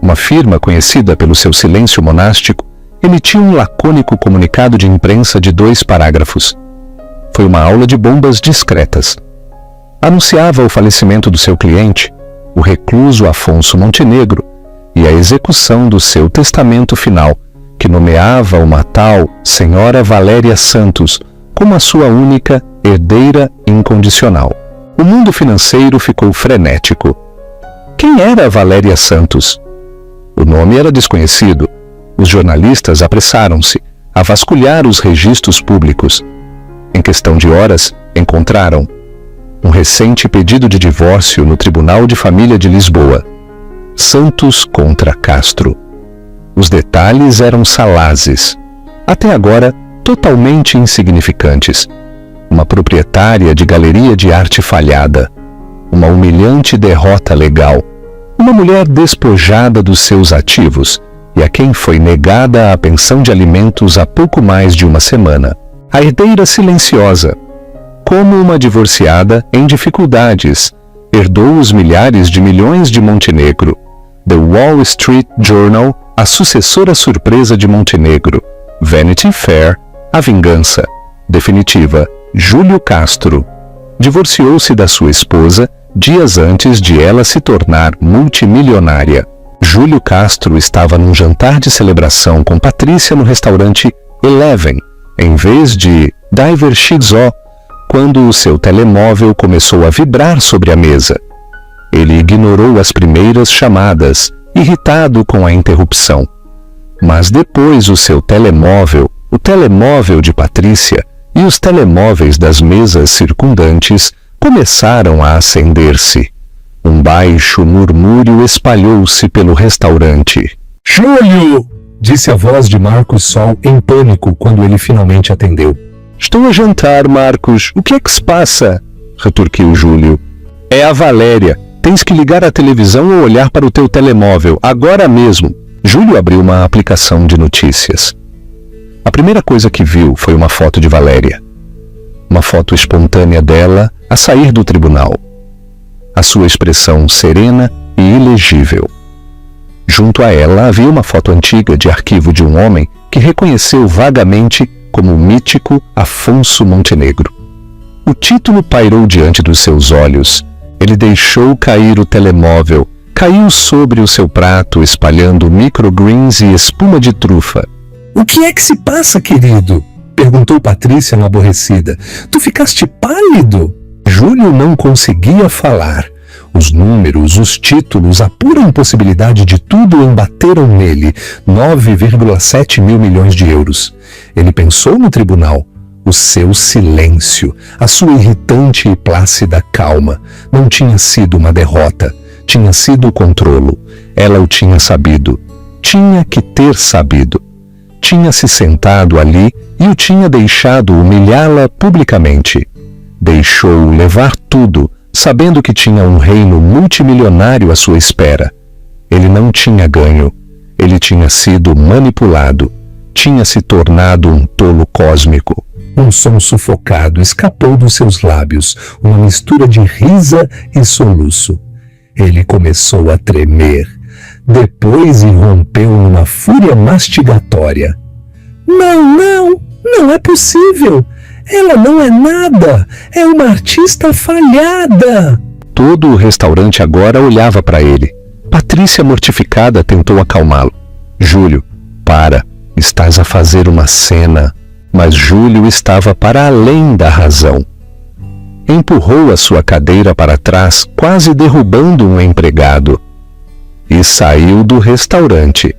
[SPEAKER 1] uma firma conhecida pelo seu silêncio monástico, emitiu um lacônico comunicado de imprensa de 2 parágrafos. Foi uma aula de bombas discretas. Anunciava o falecimento do seu cliente, o recluso Afonso Montenegro, e a execução do seu testamento final, que nomeava uma tal Senhora Valéria Santos como a sua única herdeira incondicional. O mundo financeiro ficou frenético. Quem era Valéria Santos? O nome era desconhecido. Os jornalistas apressaram-se a vasculhar os registros públicos. Em questão de horas, encontraram um recente pedido de divórcio no Tribunal de Família de Lisboa. Santos contra Castro. Os detalhes eram salazes, até agora totalmente insignificantes. Uma proprietária de galeria de arte falhada, uma humilhante derrota legal, uma mulher despojada dos seus ativos e a quem foi negada a pensão de alimentos há pouco mais de uma semana. A herdeira silenciosa, como uma divorciada em dificuldades, herdou os milhares de milhões de Montenegro. The Wall Street Journal, a sucessora surpresa de Montenegro. Vanity Fair, a vingança. Definitiva, Júlio Castro. Divorciou-se da sua esposa dias antes de ela se tornar multimilionária. Júlio Castro estava num jantar de celebração com Patrícia no restaurante Eleven, em vez de Diver XO, quando o seu telemóvel começou a vibrar sobre a mesa. Ele ignorou as primeiras chamadas, irritado com a interrupção. Mas depois o seu telemóvel, o telemóvel de Patrícia e os telemóveis das mesas circundantes começaram a acender-se. Um baixo murmúrio espalhou-se pelo restaurante.
[SPEAKER 2] "Júlio!" disse a voz de Marcos Sol em pânico quando ele finalmente atendeu.
[SPEAKER 1] "Estou a jantar, Marcos. O que é que se passa?" retorquiu Júlio. "É a Valéria. Tens que ligar a televisão ou olhar para o teu telemóvel, agora mesmo." Júlio abriu uma aplicação de notícias. A primeira coisa que viu foi uma foto de Valéria. Uma foto espontânea dela a sair do tribunal. A sua expressão serena e ilegível. Junto a ela havia uma foto antiga de arquivo de um homem que reconheceu vagamente como o mítico Afonso Montenegro. O título pairou diante dos seus olhos. Ele deixou cair o telemóvel, caiu sobre o seu prato, espalhando microgreens e espuma de trufa.
[SPEAKER 2] O que é que se passa, querido? Perguntou Patrícia aborrecida. Tu ficaste pálido? Júlio não conseguia falar. Os números, os títulos, a pura impossibilidade de tudo embateram nele. 9,7 mil milhões de euros. Ele pensou no tribunal. O seu silêncio, a sua irritante e plácida calma, não tinha sido uma derrota, tinha sido o controlo. Ela o tinha sabido. Tinha que ter sabido. Tinha se sentado ali e o tinha deixado humilhá-la publicamente. Deixou-o levar tudo, sabendo que tinha um reino multimilionário à sua espera. Ele não tinha ganho. Ele tinha sido manipulado. Tinha se tornado um tolo cósmico. Um som sufocado escapou dos seus lábios, uma mistura de risa e soluço. Ele começou a tremer. Depois irrompeu numa fúria mastigatória. Não é possível! Ela não é nada! É uma artista falhada!
[SPEAKER 1] Todo o restaurante agora olhava para ele. Patrícia, mortificada, tentou acalmá-lo. Júlio, para, estás a fazer uma cena. Mas Júlio estava para além da razão. Empurrou a sua cadeira para trás, quase derrubando um empregado. E saiu do restaurante.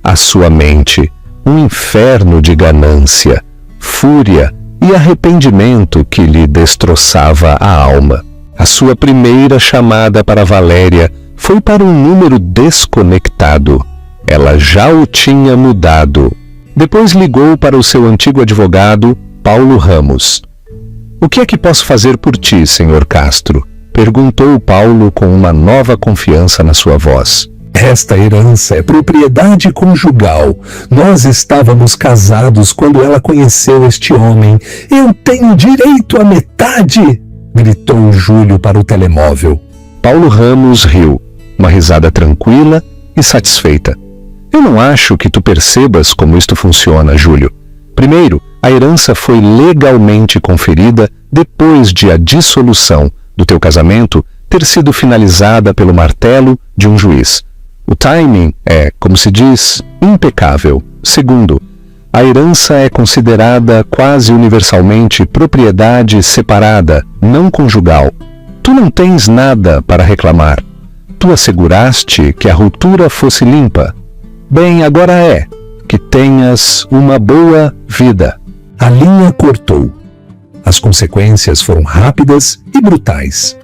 [SPEAKER 1] A sua mente, um inferno de ganância, fúria e arrependimento que lhe destroçava a alma. A sua primeira chamada para Valéria foi para um número desconectado. Ela já o tinha mudado. Depois ligou para o seu antigo advogado, Paulo Ramos. O que é que posso fazer por ti, senhor Castro? Perguntou Paulo com uma nova confiança na sua voz.
[SPEAKER 2] Esta herança é propriedade conjugal. Nós estávamos casados quando ela conheceu este homem. Eu tenho direito à metade! Gritou Júlio para o telemóvel.
[SPEAKER 1] Paulo Ramos riu, uma risada tranquila e satisfeita. Eu não acho que tu percebas como isto funciona, Júlio. Primeiro, a herança foi legalmente conferida depois de a dissolução do teu casamento ter sido finalizada pelo martelo de um juiz. O timing é, como se diz, impecável. Segundo, a herança é considerada quase universalmente propriedade separada, não conjugal. Tu não tens nada para reclamar. Tu asseguraste que a ruptura fosse limpa. Bem, agora é que tenhas uma boa vida.
[SPEAKER 2] A linha cortou. As consequências foram rápidas e brutais.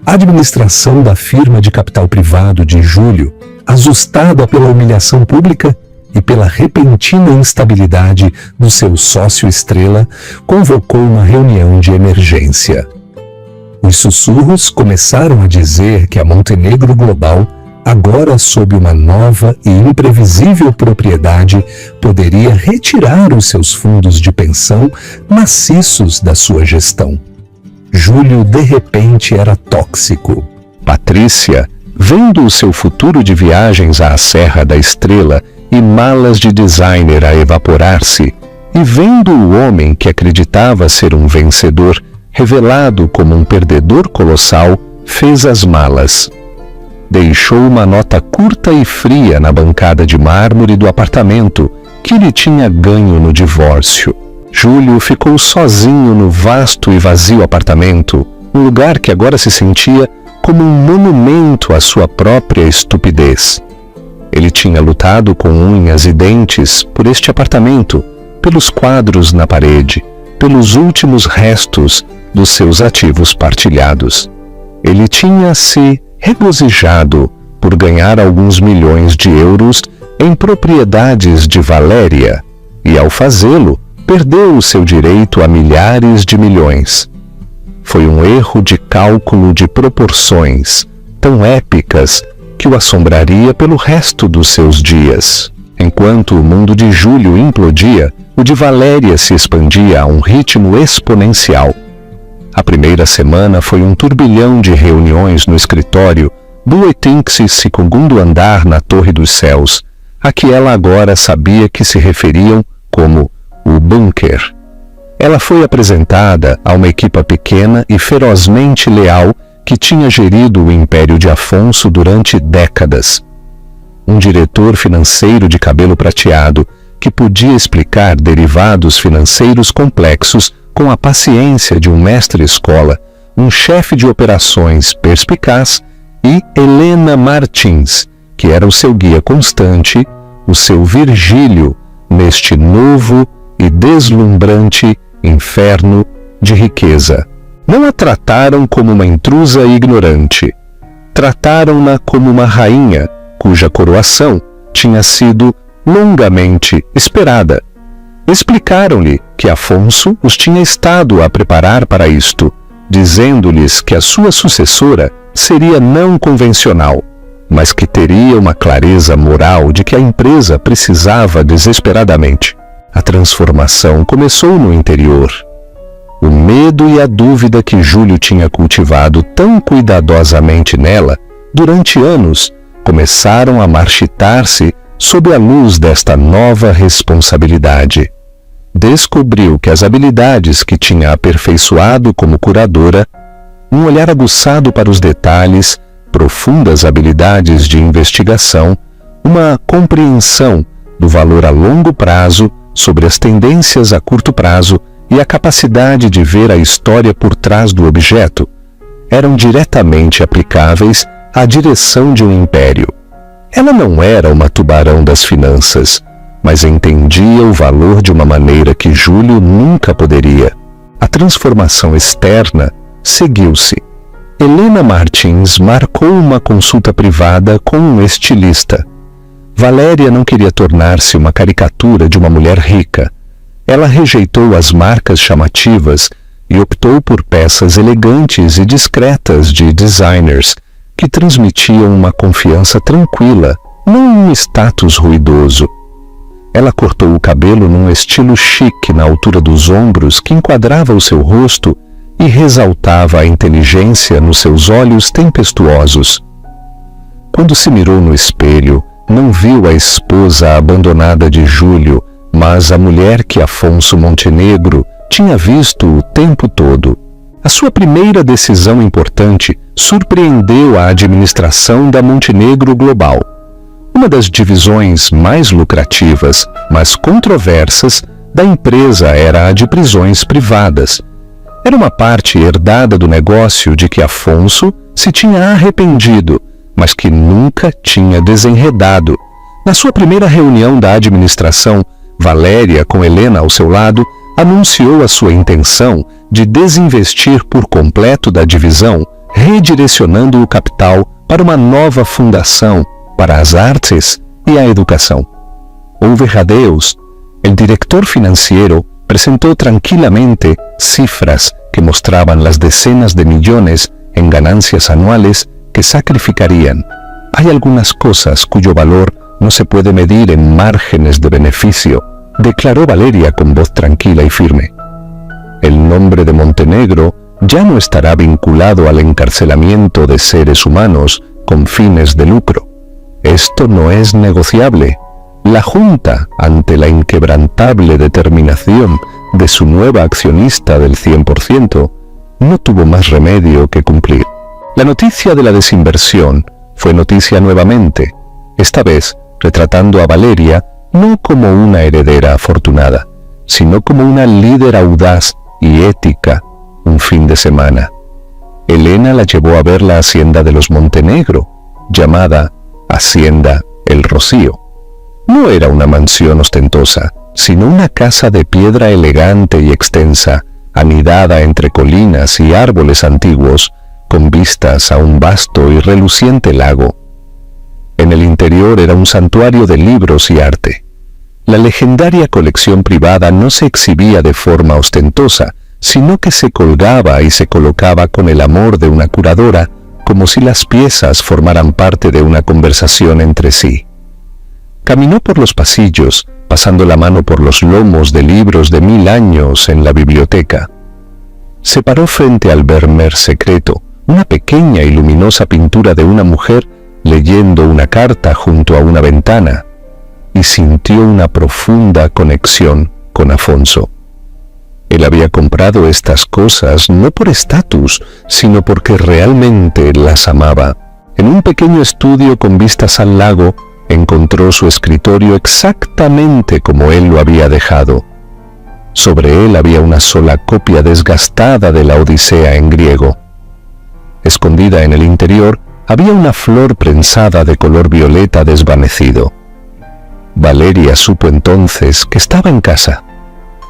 [SPEAKER 2] A administração da firma de capital privado de Júlio, assustada pela humilhação pública e pela repentina instabilidade do seu sócio estrela, convocou uma reunião de emergência. Os sussurros começaram a dizer que a Montenegro Global, agora sob uma nova e imprevisível propriedade, poderia retirar os seus fundos de pensão maciços da sua gestão. Júlio, de repente, era tóxico.
[SPEAKER 1] Patrícia, vendo o seu futuro de viagens à Serra da Estrela e malas de designer a evaporar-se, e vendo o homem que acreditava ser um vencedor, revelado como um perdedor colossal, fez as malas. Deixou uma nota curta e fria na bancada de mármore do apartamento que ele tinha ganho no divórcio. Júlio ficou sozinho no vasto e vazio apartamento, um lugar que agora se sentia como um monumento à sua própria estupidez. Ele tinha lutado com unhas e dentes por este apartamento, pelos quadros na parede, pelos últimos restos dos seus ativos partilhados. Ele tinha se regozijado por ganhar alguns milhões de euros em propriedades de Valéria e, ao fazê-lo, perdeu o seu direito a milhares de milhões. Foi um erro de cálculo de proporções tão épicas que o assombraria pelo resto dos seus dias. Enquanto o mundo de Júlio implodia, o de Valéria se expandia a um ritmo exponencial. A primeira semana foi um turbilhão de reuniões no escritório do oitenta segundo andar na Torre dos Céus, a que ela agora sabia que se referiam como o bunker. Ela foi apresentada a uma equipa pequena e ferozmente leal que tinha gerido o império de Afonso durante décadas. Um diretor financeiro de cabelo prateado que podia explicar derivados financeiros complexos com a paciência de um mestre-escola, um chefe de operações perspicaz e Helena Martins, que era o seu guia constante, o seu Virgílio neste novo e deslumbrante inferno de riqueza. Não a trataram como uma intrusa ignorante. Trataram-na como uma rainha, cuja coroação tinha sido longamente esperada. Explicaram-lhe que Afonso os tinha estado a preparar para isto, dizendo-lhes que a sua sucessora seria não convencional, mas que teria uma clareza moral de que a empresa precisava desesperadamente. A transformação começou no interior. O medo e a dúvida que Júlio tinha cultivado tão cuidadosamente nela durante anos começaram a marchitar-se sob a luz desta nova responsabilidade. Descobriu que as habilidades que tinha aperfeiçoado como curadora, um olhar aguçado para os detalhes, profundas habilidades de investigação, uma compreensão do valor a longo prazo sobre as tendências a curto prazo e a capacidade de ver a história por trás do objeto, eram diretamente aplicáveis à direção de um império. Ela não era uma tubarão das finanças, mas entendia o valor de uma maneira que Júlio nunca poderia. A transformação externa seguiu-se. Helena Martins marcou uma consulta privada com um estilista. Valéria não queria tornar-se uma caricatura de uma mulher rica. Ela rejeitou as marcas chamativas e optou por peças elegantes e discretas de designers que transmitiam uma confiança tranquila, não um status ruidoso. Ela cortou o cabelo num estilo chique na altura dos ombros que enquadrava o seu rosto e ressaltava a inteligência nos seus olhos tempestuosos. Quando se mirou no espelho, não viu a esposa abandonada de Júlio, mas a mulher que Afonso Montenegro tinha visto o tempo todo. A sua primeira decisão importante surpreendeu a administração da Montenegro Global, uma das divisões mais lucrativas, mas controversas, da empresa era a de prisões privadas. Era uma parte herdada do negócio de que Afonso se tinha arrependido, mas que nunca tinha desenredado. Na sua primeira reunião da administração, Valéria, com Helena ao seu lado, anunciou a sua intenção de desinvestir por completo da divisão, redirecionando o capital para uma nova fundação para as artes e a educação. Houve rodeos. El director financiero presentó tranquilamente cifras que mostraban las decenas de millones en ganancias anuales que sacrificarían. Hay algunas cosas cuyo valor no se puede medir en márgenes de beneficio, declaró Valeria con voz tranquila y firme. El nombre de Montenegro ya no estará vinculado al encarcelamiento de seres humanos con fines de lucro. Esto no es negociable. La Junta, ante la inquebrantable determinación de su nueva accionista del 100%, no tuvo más remedio que cumplir. La noticia de la desinversión fue noticia nuevamente, esta vez retratando a Valeria no como una heredera afortunada, sino como una líder audaz y ética un fin de semana. Helena la llevó a ver la hacienda de los Montenegro, llamada Hacienda El Rocío. No era una mansión ostentosa, sino una casa de piedra elegante y extensa, anidada entre colinas y árboles antiguos, con vistas a un vasto y reluciente lago. En el interior era un santuario de libros y arte. La legendaria colección privada no se exhibía de forma ostentosa, sino que se colgaba y se colocaba con el amor de una curadora como si las piezas formaran parte de una conversación entre sí. Caminó por los pasillos, pasando la mano por los lomos de libros de 1000 años en la biblioteca. Se paró frente al Vermeer secreto, una pequeña y luminosa pintura de una mujer leyendo una carta junto a una ventana, y sintió una profunda conexión con Afonso. Él había comprado estas cosas no por estatus, sino porque realmente las amaba. En un pequeño estudio con vistas al lago, encontró su escritorio exactamente como él lo había dejado. Sobre él había una sola copia desgastada de la Odisea en griego. Escondida en el interior, había una flor prensada de color violeta desvanecido. Valeria supo entonces que estaba en casa.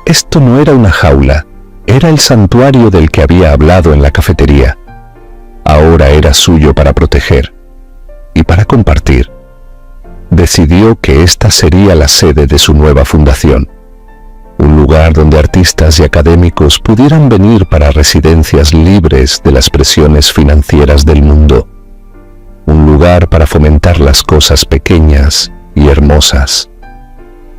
[SPEAKER 1] Esto no era una jaula, era el santuario del que había hablado en la cafetería. Ahora era suyo para proteger y para compartir. Decidió que esta sería la sede de su nueva fundación, un lugar donde artistas y académicos pudieran venir para residencias libres de las presiones financieras del mundo, un lugar para fomentar las cosas pequeñas y hermosas.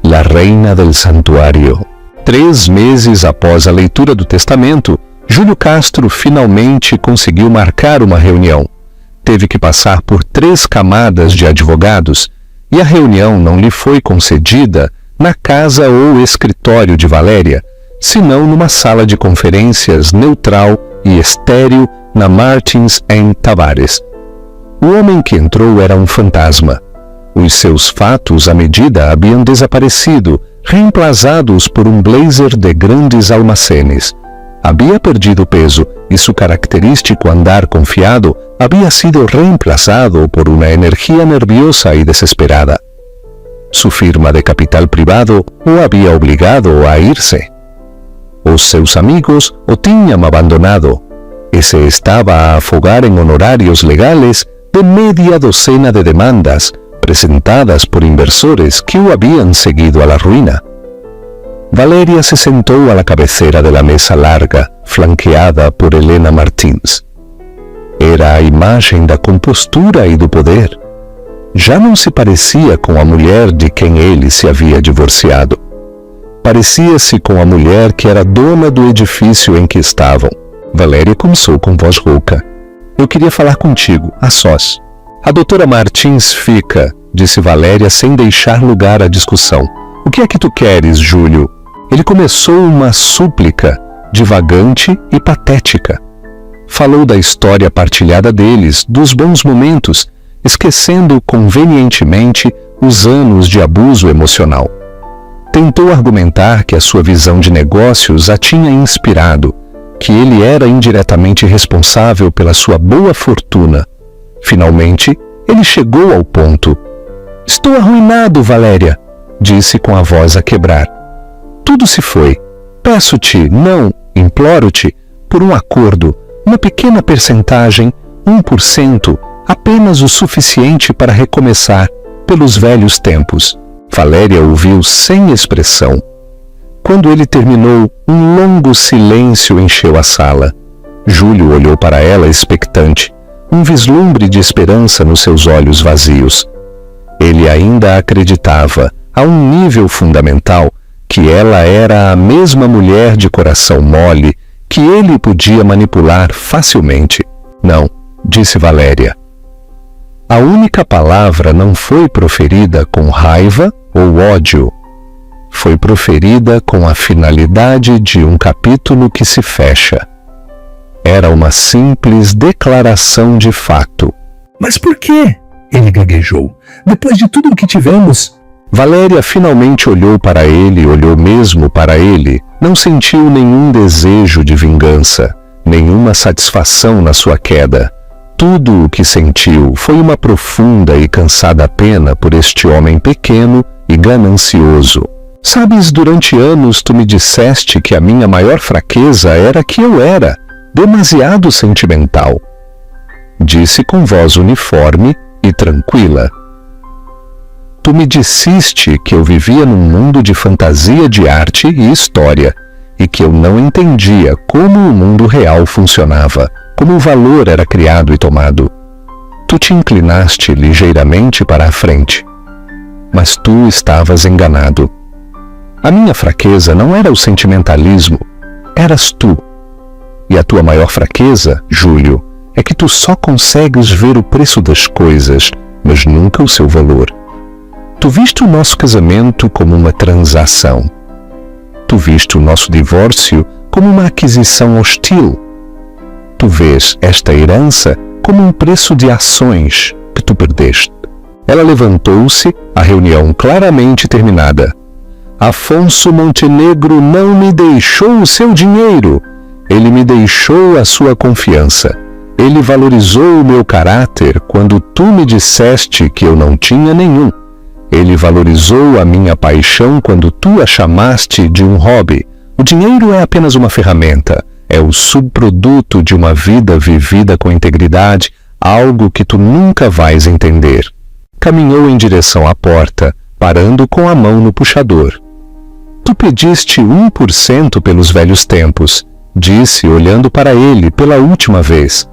[SPEAKER 1] La reina del santuário. 3 meses após a leitura do testamento, Júlio Castro finalmente conseguiu marcar uma reunião. Teve que passar por 3 camadas de advogados e a reunião não lhe foi concedida na casa ou escritório de Valéria, senão numa sala de conferências neutral e estéril na Martins & Tavares. O homem que entrou era um fantasma. Os seus fatos à medida haviam desaparecido, reemplazados por um blazer de grandes almacenes. Había perdido peso y su característico andar confiado había sido reemplazado por una energía nerviosa y desesperada. Su firma de capital privado o había obligado a irse. Os seus amigos o tinham abandonado y se estaba a afogar en honorarios legales de media docena de demandas presentadas por inversores que o habían seguido a la ruina. Valeria se sentou a la cabecera de la mesa larga, flanqueada por Helena Martins. Era a imagem da compostura e do poder. Já não se parecia com a mulher de quem ele se havia divorciado. Parecia-se com a mulher que era dona do edifício em que estavam. Valéria começou com voz rouca. Eu queria falar contigo, a sós. A doutora Martins fica, disse Valéria sem deixar lugar à discussão. O que é que tu queres, Júlio? Ele começou uma súplica, divagante e patética. Falou da história partilhada deles, dos bons momentos, esquecendo convenientemente os anos de abuso emocional. Tentou argumentar que a sua visão de negócios a tinha inspirado, que ele era indiretamente responsável pela sua boa fortuna. Finalmente, ele chegou ao ponto. Estou arruinado, Valéria, disse com a voz a quebrar. Tudo se foi. Peço-te, não, imploro-te, por um acordo, uma pequena percentagem, 1%, apenas o suficiente para recomeçar, pelos velhos tempos. Valéria ouviu sem expressão. Quando ele terminou, um longo silêncio encheu a sala. Júlio olhou para ela expectante, um vislumbre de esperança nos seus olhos vazios. Ele ainda acreditava, a um nível fundamental, que ela era a mesma mulher de coração mole que ele podia manipular facilmente. Não, disse Valéria. A única palavra não foi proferida com raiva ou ódio. Foi proferida com a finalidade de um capítulo que se fecha. Era uma simples declaração de fato.
[SPEAKER 2] Mas por quê? Ele gaguejou. Depois de tudo o que tivemos...
[SPEAKER 1] Valéria finalmente olhou para ele, olhou mesmo para ele, não sentiu nenhum desejo de vingança, nenhuma satisfação na sua queda. Tudo o que sentiu foi uma profunda e cansada pena por este homem pequeno e ganancioso. Sabes, durante anos tu me disseste que a minha maior fraqueza era que eu era demasiado sentimental. Disse com voz uniforme e tranquila. Tu me disseste que eu vivia num mundo de fantasia de arte e história e que eu não entendia como o mundo real funcionava. como o valor era criado e tomado. Tu te inclinaste ligeiramente para a frente, mas tu estavas enganado. A minha fraqueza não era o sentimentalismo, eras tu. E a tua maior fraqueza, Júlio, é que tu só consegues ver o preço das coisas, mas nunca o seu valor. Tu viste o nosso casamento como uma transação. Tu viste o nosso divórcio como uma aquisição hostil. Tu vês esta herança como um preço de ações que tu perdeste. Ela levantou-se, a reunião claramente terminada. Afonso Montenegro não me deixou o seu dinheiro. Ele me deixou a sua confiança. Ele valorizou o meu caráter quando tu me disseste que eu não tinha nenhum. Ele valorizou a minha paixão quando tu a chamaste de um hobby. O dinheiro é apenas uma ferramenta. É o subproduto de uma vida vivida com integridade, algo que tu nunca vais entender. Caminhou em direção à porta, parando com a mão no puxador. Tu pediste 1% pelos velhos tempos, disse olhando para ele pela última vez.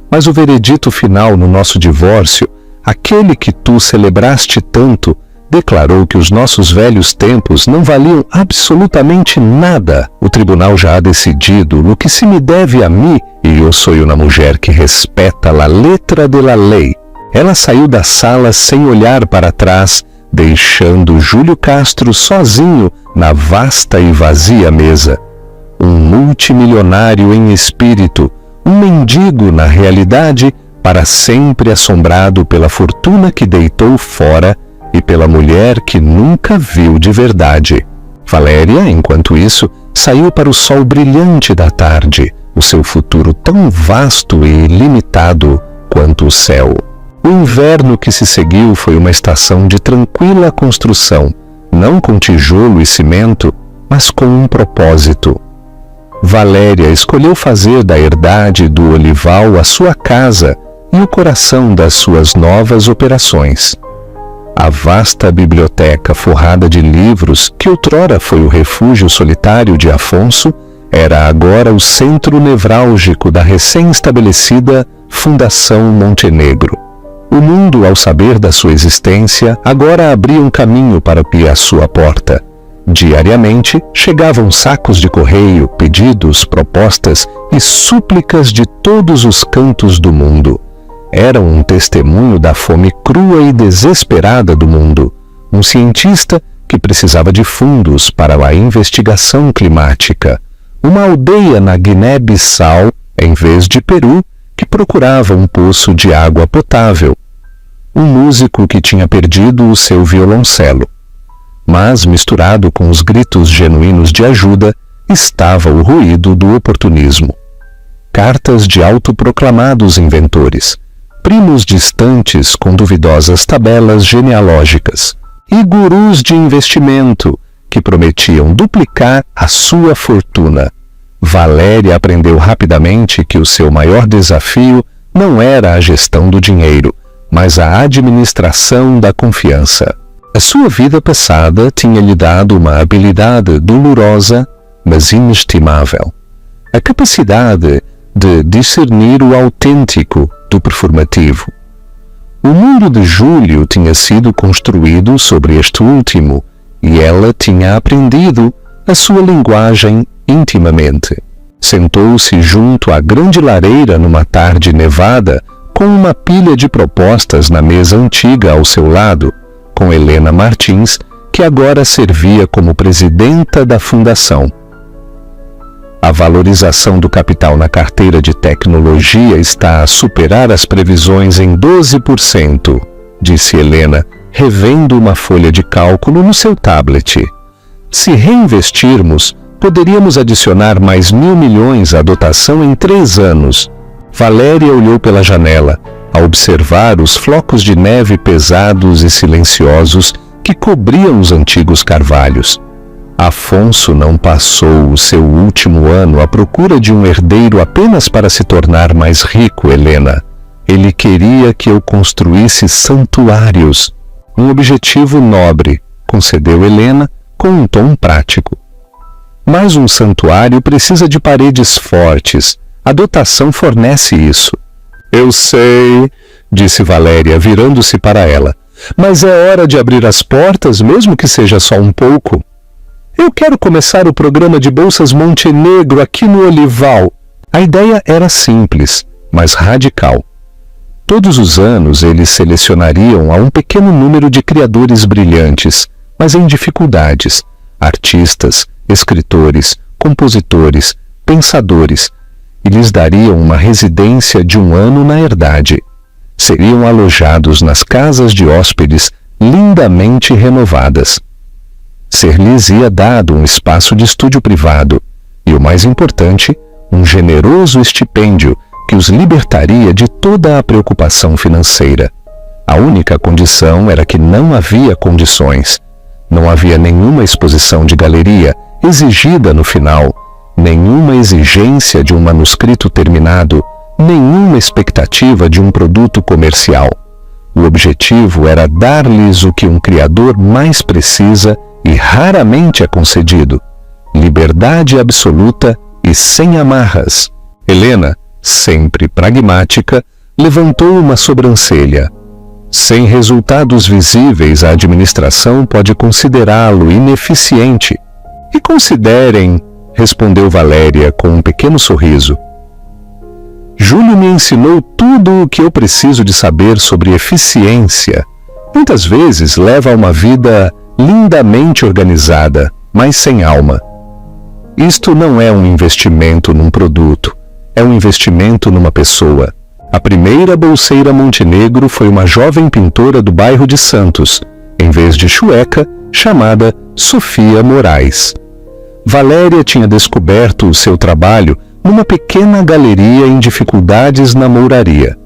[SPEAKER 1] Mas o veredito final no nosso divórcio, aquele que tu celebraste tanto, declarou que os nossos velhos tempos não valiam absolutamente nada. O tribunal já ha decidido no que se me deve a mim, e eu sou uma mulher que respeta a letra de la lei. Ela saiu da sala sem olhar para trás, deixando Júlio Castro sozinho na vasta e vazia mesa. Um multimilionário em espírito, um mendigo na realidade, para sempre assombrado pela fortuna que deitou fora e pela mulher que nunca viu de verdade. Valéria, enquanto isso, saiu para o sol brilhante da tarde, o seu futuro tão vasto e limitado quanto o céu. O inverno que se seguiu foi uma estação de tranquila construção, não com tijolo e cimento, mas com um propósito. Valéria escolheu fazer da herdade do olival a sua casa e o coração das suas novas operações. A vasta biblioteca forrada de livros, que outrora foi o refúgio solitário de Afonso, era agora o centro nevrálgico da recém-estabelecida Fundação Montenegro. O mundo, ao saber da sua existência, agora abria um caminho para a sua porta. Diariamente, chegavam sacos de correio, pedidos, propostas e súplicas de todos os cantos do mundo. Eram um testemunho da fome crua e desesperada do mundo. Um cientista que precisava de fundos para a investigação climática. Uma aldeia na Guiné-Bissau, em vez de Peru, que procurava um poço de água potável. Um músico que tinha perdido o seu violoncelo. Mas, misturado com os gritos genuínos de ajuda, estava o ruído do oportunismo. Cartas de autoproclamados inventores, primos distantes com duvidosas tabelas genealógicas, e gurus de investimento que prometiam duplicar a sua fortuna. Valéria aprendeu rapidamente que o seu maior desafio não era a gestão do dinheiro, mas a administração da confiança. A sua vida passada tinha lhe dado uma habilidade dolorosa, mas inestimável. A capacidade de discernir o autêntico do performativo. O mundo de Júlio tinha sido construído sobre este último, e ela tinha aprendido a sua linguagem intimamente. Sentou-se junto à grande lareira numa tarde nevada, com uma pilha de propostas na mesa antiga ao seu lado, com Helena Martins, que agora servia como presidenta da fundação. A valorização do capital na carteira de tecnologia está a superar as previsões em 12%, disse Helena, revendo uma folha de cálculo no seu tablet. Se reinvestirmos, poderíamos adicionar mais 1.000 milhões à dotação em 3 anos. Valéria olhou pela janela, a observar os flocos de neve pesados e silenciosos que cobriam os antigos carvalhos. Afonso não passou o seu último ano à procura de um herdeiro apenas para se tornar mais rico, Helena. Ele queria que eu construísse santuários. Um objetivo nobre, concedeu Helena com um tom prático. Mas um santuário precisa de paredes fortes, A dotação fornece isso. Eu sei, disse Valéria, virando-se para ela. Mas é hora de abrir as portas, mesmo que seja só um pouco. Eu quero começar o programa de Bolsas Montenegro aqui no Olival. A ideia era simples, mas radical. Todos os anos eles selecionariam a um pequeno número de criadores brilhantes, mas em dificuldades, artistas, escritores, compositores, pensadores, e lhes dariam uma residência de 1 ano na herdade. Seriam alojados nas casas de hóspedes lindamente renovadas. Ser-lhes ia dado um espaço de estúdio privado e, o mais importante, um generoso estipêndio que os libertaria de toda a preocupação financeira. A única condição era que não havia condições. Não havia nenhuma exposição de galeria exigida no final, nenhuma exigência de um manuscrito terminado, nenhuma expectativa de um produto comercial. O objetivo era dar-lhes o que um criador mais precisa e raramente é concedido: liberdade absoluta e sem amarras. Helena, sempre pragmática, levantou uma sobrancelha. Sem resultados visíveis, a administração pode considerá-lo ineficiente. E considerem, respondeu Valéria com um pequeno sorriso. Júlio me ensinou tudo o que eu preciso de saber sobre eficiência. Muitas vezes leva a uma vida lindamente organizada, mas sem alma. Isto não é um investimento num produto, é um investimento numa pessoa. A primeira bolseira Montenegro foi uma jovem pintora do bairro de Santos, em vez de Chueca, chamada Sofia Moraes. Valéria tinha descoberto o seu trabalho numa pequena galeria em dificuldades na Mouraria.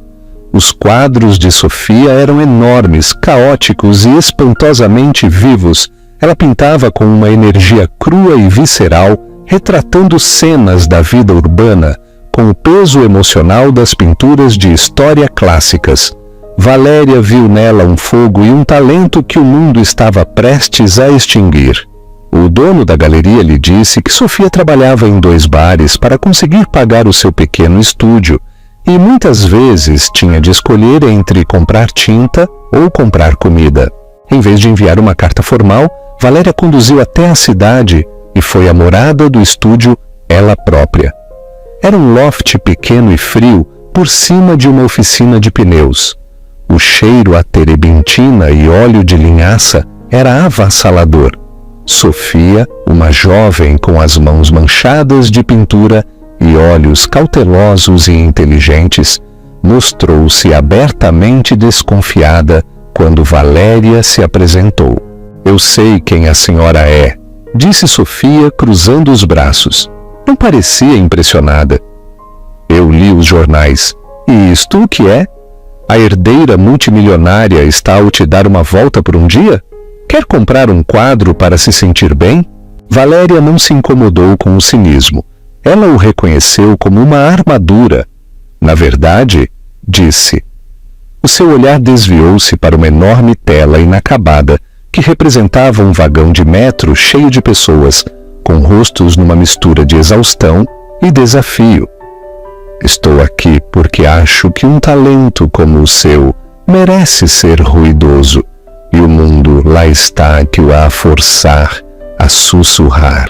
[SPEAKER 1] Os quadros de Sofia eram enormes, caóticos e espantosamente vivos. Ela pintava com uma energia crua e visceral, retratando cenas da vida urbana, com o peso emocional das pinturas de história clássicas. Valéria viu nela um fogo e um talento que o mundo estava prestes a extinguir. O dono da galeria lhe disse que Sofia trabalhava em 2 bares para conseguir pagar o seu pequeno estúdio e muitas vezes tinha de escolher entre comprar tinta ou comprar comida. Em vez de enviar uma carta formal, Valéria conduziu até a cidade e foi à morada do estúdio ela própria. Era um loft pequeno e frio por cima de uma oficina de pneus. O cheiro a terebintina e óleo de linhaça era avassalador. Sofia, uma jovem com as mãos manchadas de pintura e olhos cautelosos e inteligentes, mostrou-se abertamente desconfiada quando Valéria se apresentou. Eu sei quem a senhora é, disse Sofia cruzando os braços. Não parecia impressionada. Eu li os jornais. E isto o que é? A herdeira multimilionária está a te dar uma volta por um dia? Quer comprar um quadro para se sentir bem? Valéria não se incomodou com o cinismo. Ela o reconheceu como uma armadura. Na verdade, disse. O seu olhar desviou-se para uma enorme tela inacabada que representava um vagão de metro cheio de pessoas, com rostos numa mistura de exaustão e desafio. Estou aqui porque acho que um talento como o seu merece ser ruidoso, e o mundo lá está que o há a forçar, a sussurrar.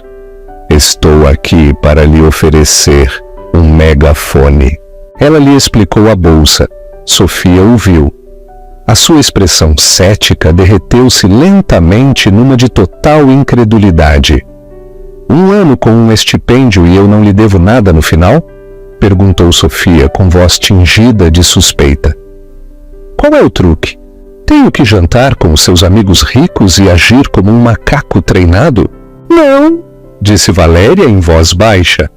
[SPEAKER 1] Estou aqui para lhe oferecer um megafone. Ela lhe explicou a bolsa. Sofia ouviu. A sua expressão cética derreteu-se lentamente numa de total incredulidade. 1 ano com um estipêndio e eu não lhe devo nada no final? Perguntou Sofia com voz tingida de suspeita. Qual é o truque? Tenho que jantar com os seus amigos ricos e agir como um macaco treinado? Não, disse Valéria em voz baixa.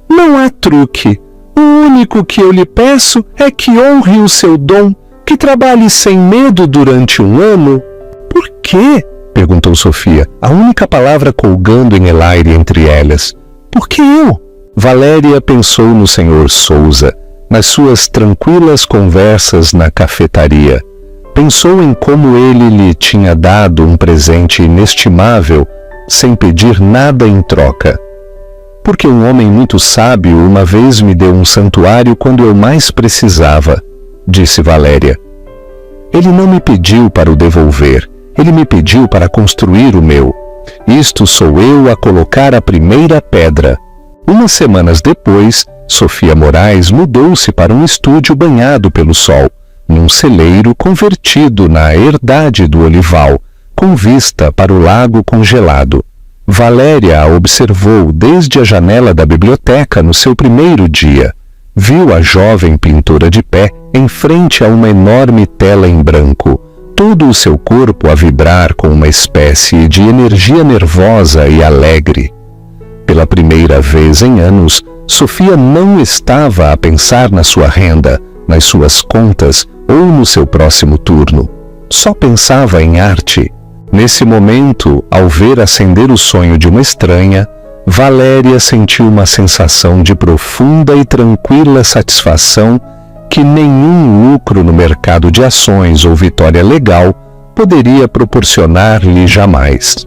[SPEAKER 1] Não há truque. O único que eu lhe peço é que honre o seu dom, que trabalhe sem medo durante 1 ano. Por quê? Perguntou Sofia, a única palavra colgando em elaire entre elas. Por que eu? Valéria pensou no Sr. Souza, nas suas tranquilas conversas na cafetaria. Pensou em como ele lhe tinha dado um presente inestimável, sem pedir nada em troca. Porque um homem muito sábio uma vez me deu um santuário quando eu mais precisava, disse Valéria. Ele não me pediu para o devolver, ele me pediu para construir o meu. Isto sou eu a colocar a primeira pedra. Umas semanas depois, Sofia Moraes mudou-se para um estúdio banhado pelo sol, num celeiro convertido na herdade do olival, com vista para o lago congelado. Valéria a observou desde a janela da biblioteca no seu primeiro dia. Viu a jovem pintora de pé em frente a uma enorme tela em branco, todo o seu corpo a vibrar com uma espécie de energia nervosa e alegre. Pela primeira vez em anos, Sofia não estava a pensar na sua renda, nas suas contas ou no seu próximo turno. Só pensava em arte. Nesse momento, ao ver acender o sonho de uma estranha, Valéria sentiu uma sensação de profunda e tranquila satisfação que nenhum lucro no mercado de ações ou vitória legal poderia proporcionar-lhe jamais.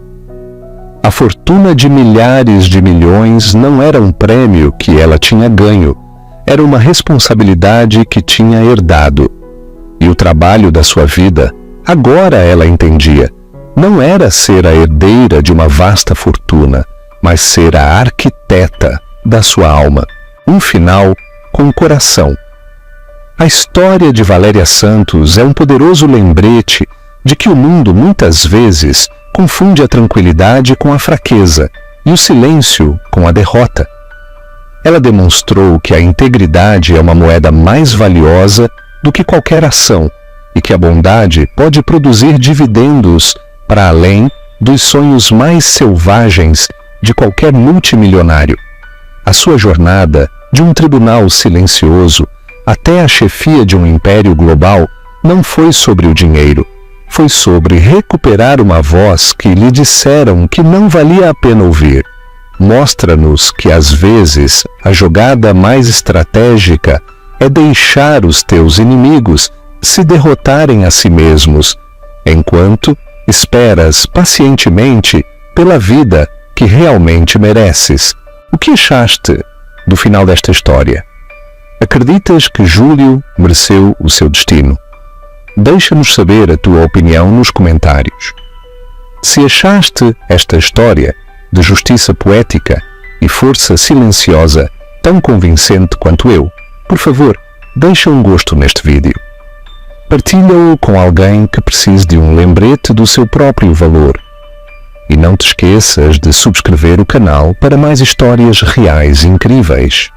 [SPEAKER 1] A fortuna de milhares de milhões não era um prêmio que ela tinha ganho, era uma responsabilidade que tinha herdado. E o trabalho da sua vida, agora ela entendia, não era ser a herdeira de uma vasta fortuna, mas ser a arquiteta da sua alma, um final com coração. A história de Valéria Santos é um poderoso lembrete de que o mundo muitas vezes confunde a tranquilidade com a fraqueza e o silêncio com a derrota. Ela demonstrou que a integridade é uma moeda mais valiosa do que qualquer ação e que a bondade pode produzir dividendos para além dos sonhos mais selvagens de qualquer multimilionário. A sua jornada, de um tribunal silencioso até a chefia de um império global, não foi sobre o dinheiro, foi sobre recuperar uma voz que lhe disseram que não valia a pena ouvir. Mostra-nos que às vezes a jogada mais estratégica é deixar os teus inimigos se derrotarem a si mesmos, enquanto esperas pacientemente pela vida que realmente mereces. O que achaste do final desta história? Acreditas que Júlio mereceu o seu destino? Deixa-nos saber a tua opinião nos comentários. Se achaste esta história de justiça poética e força silenciosa tão convincente quanto eu, por favor, deixa um gosto neste vídeo. Partilha-o com alguém que precise de um lembrete do seu próprio valor. E não te esqueças de subscrever o canal para mais histórias reais incríveis.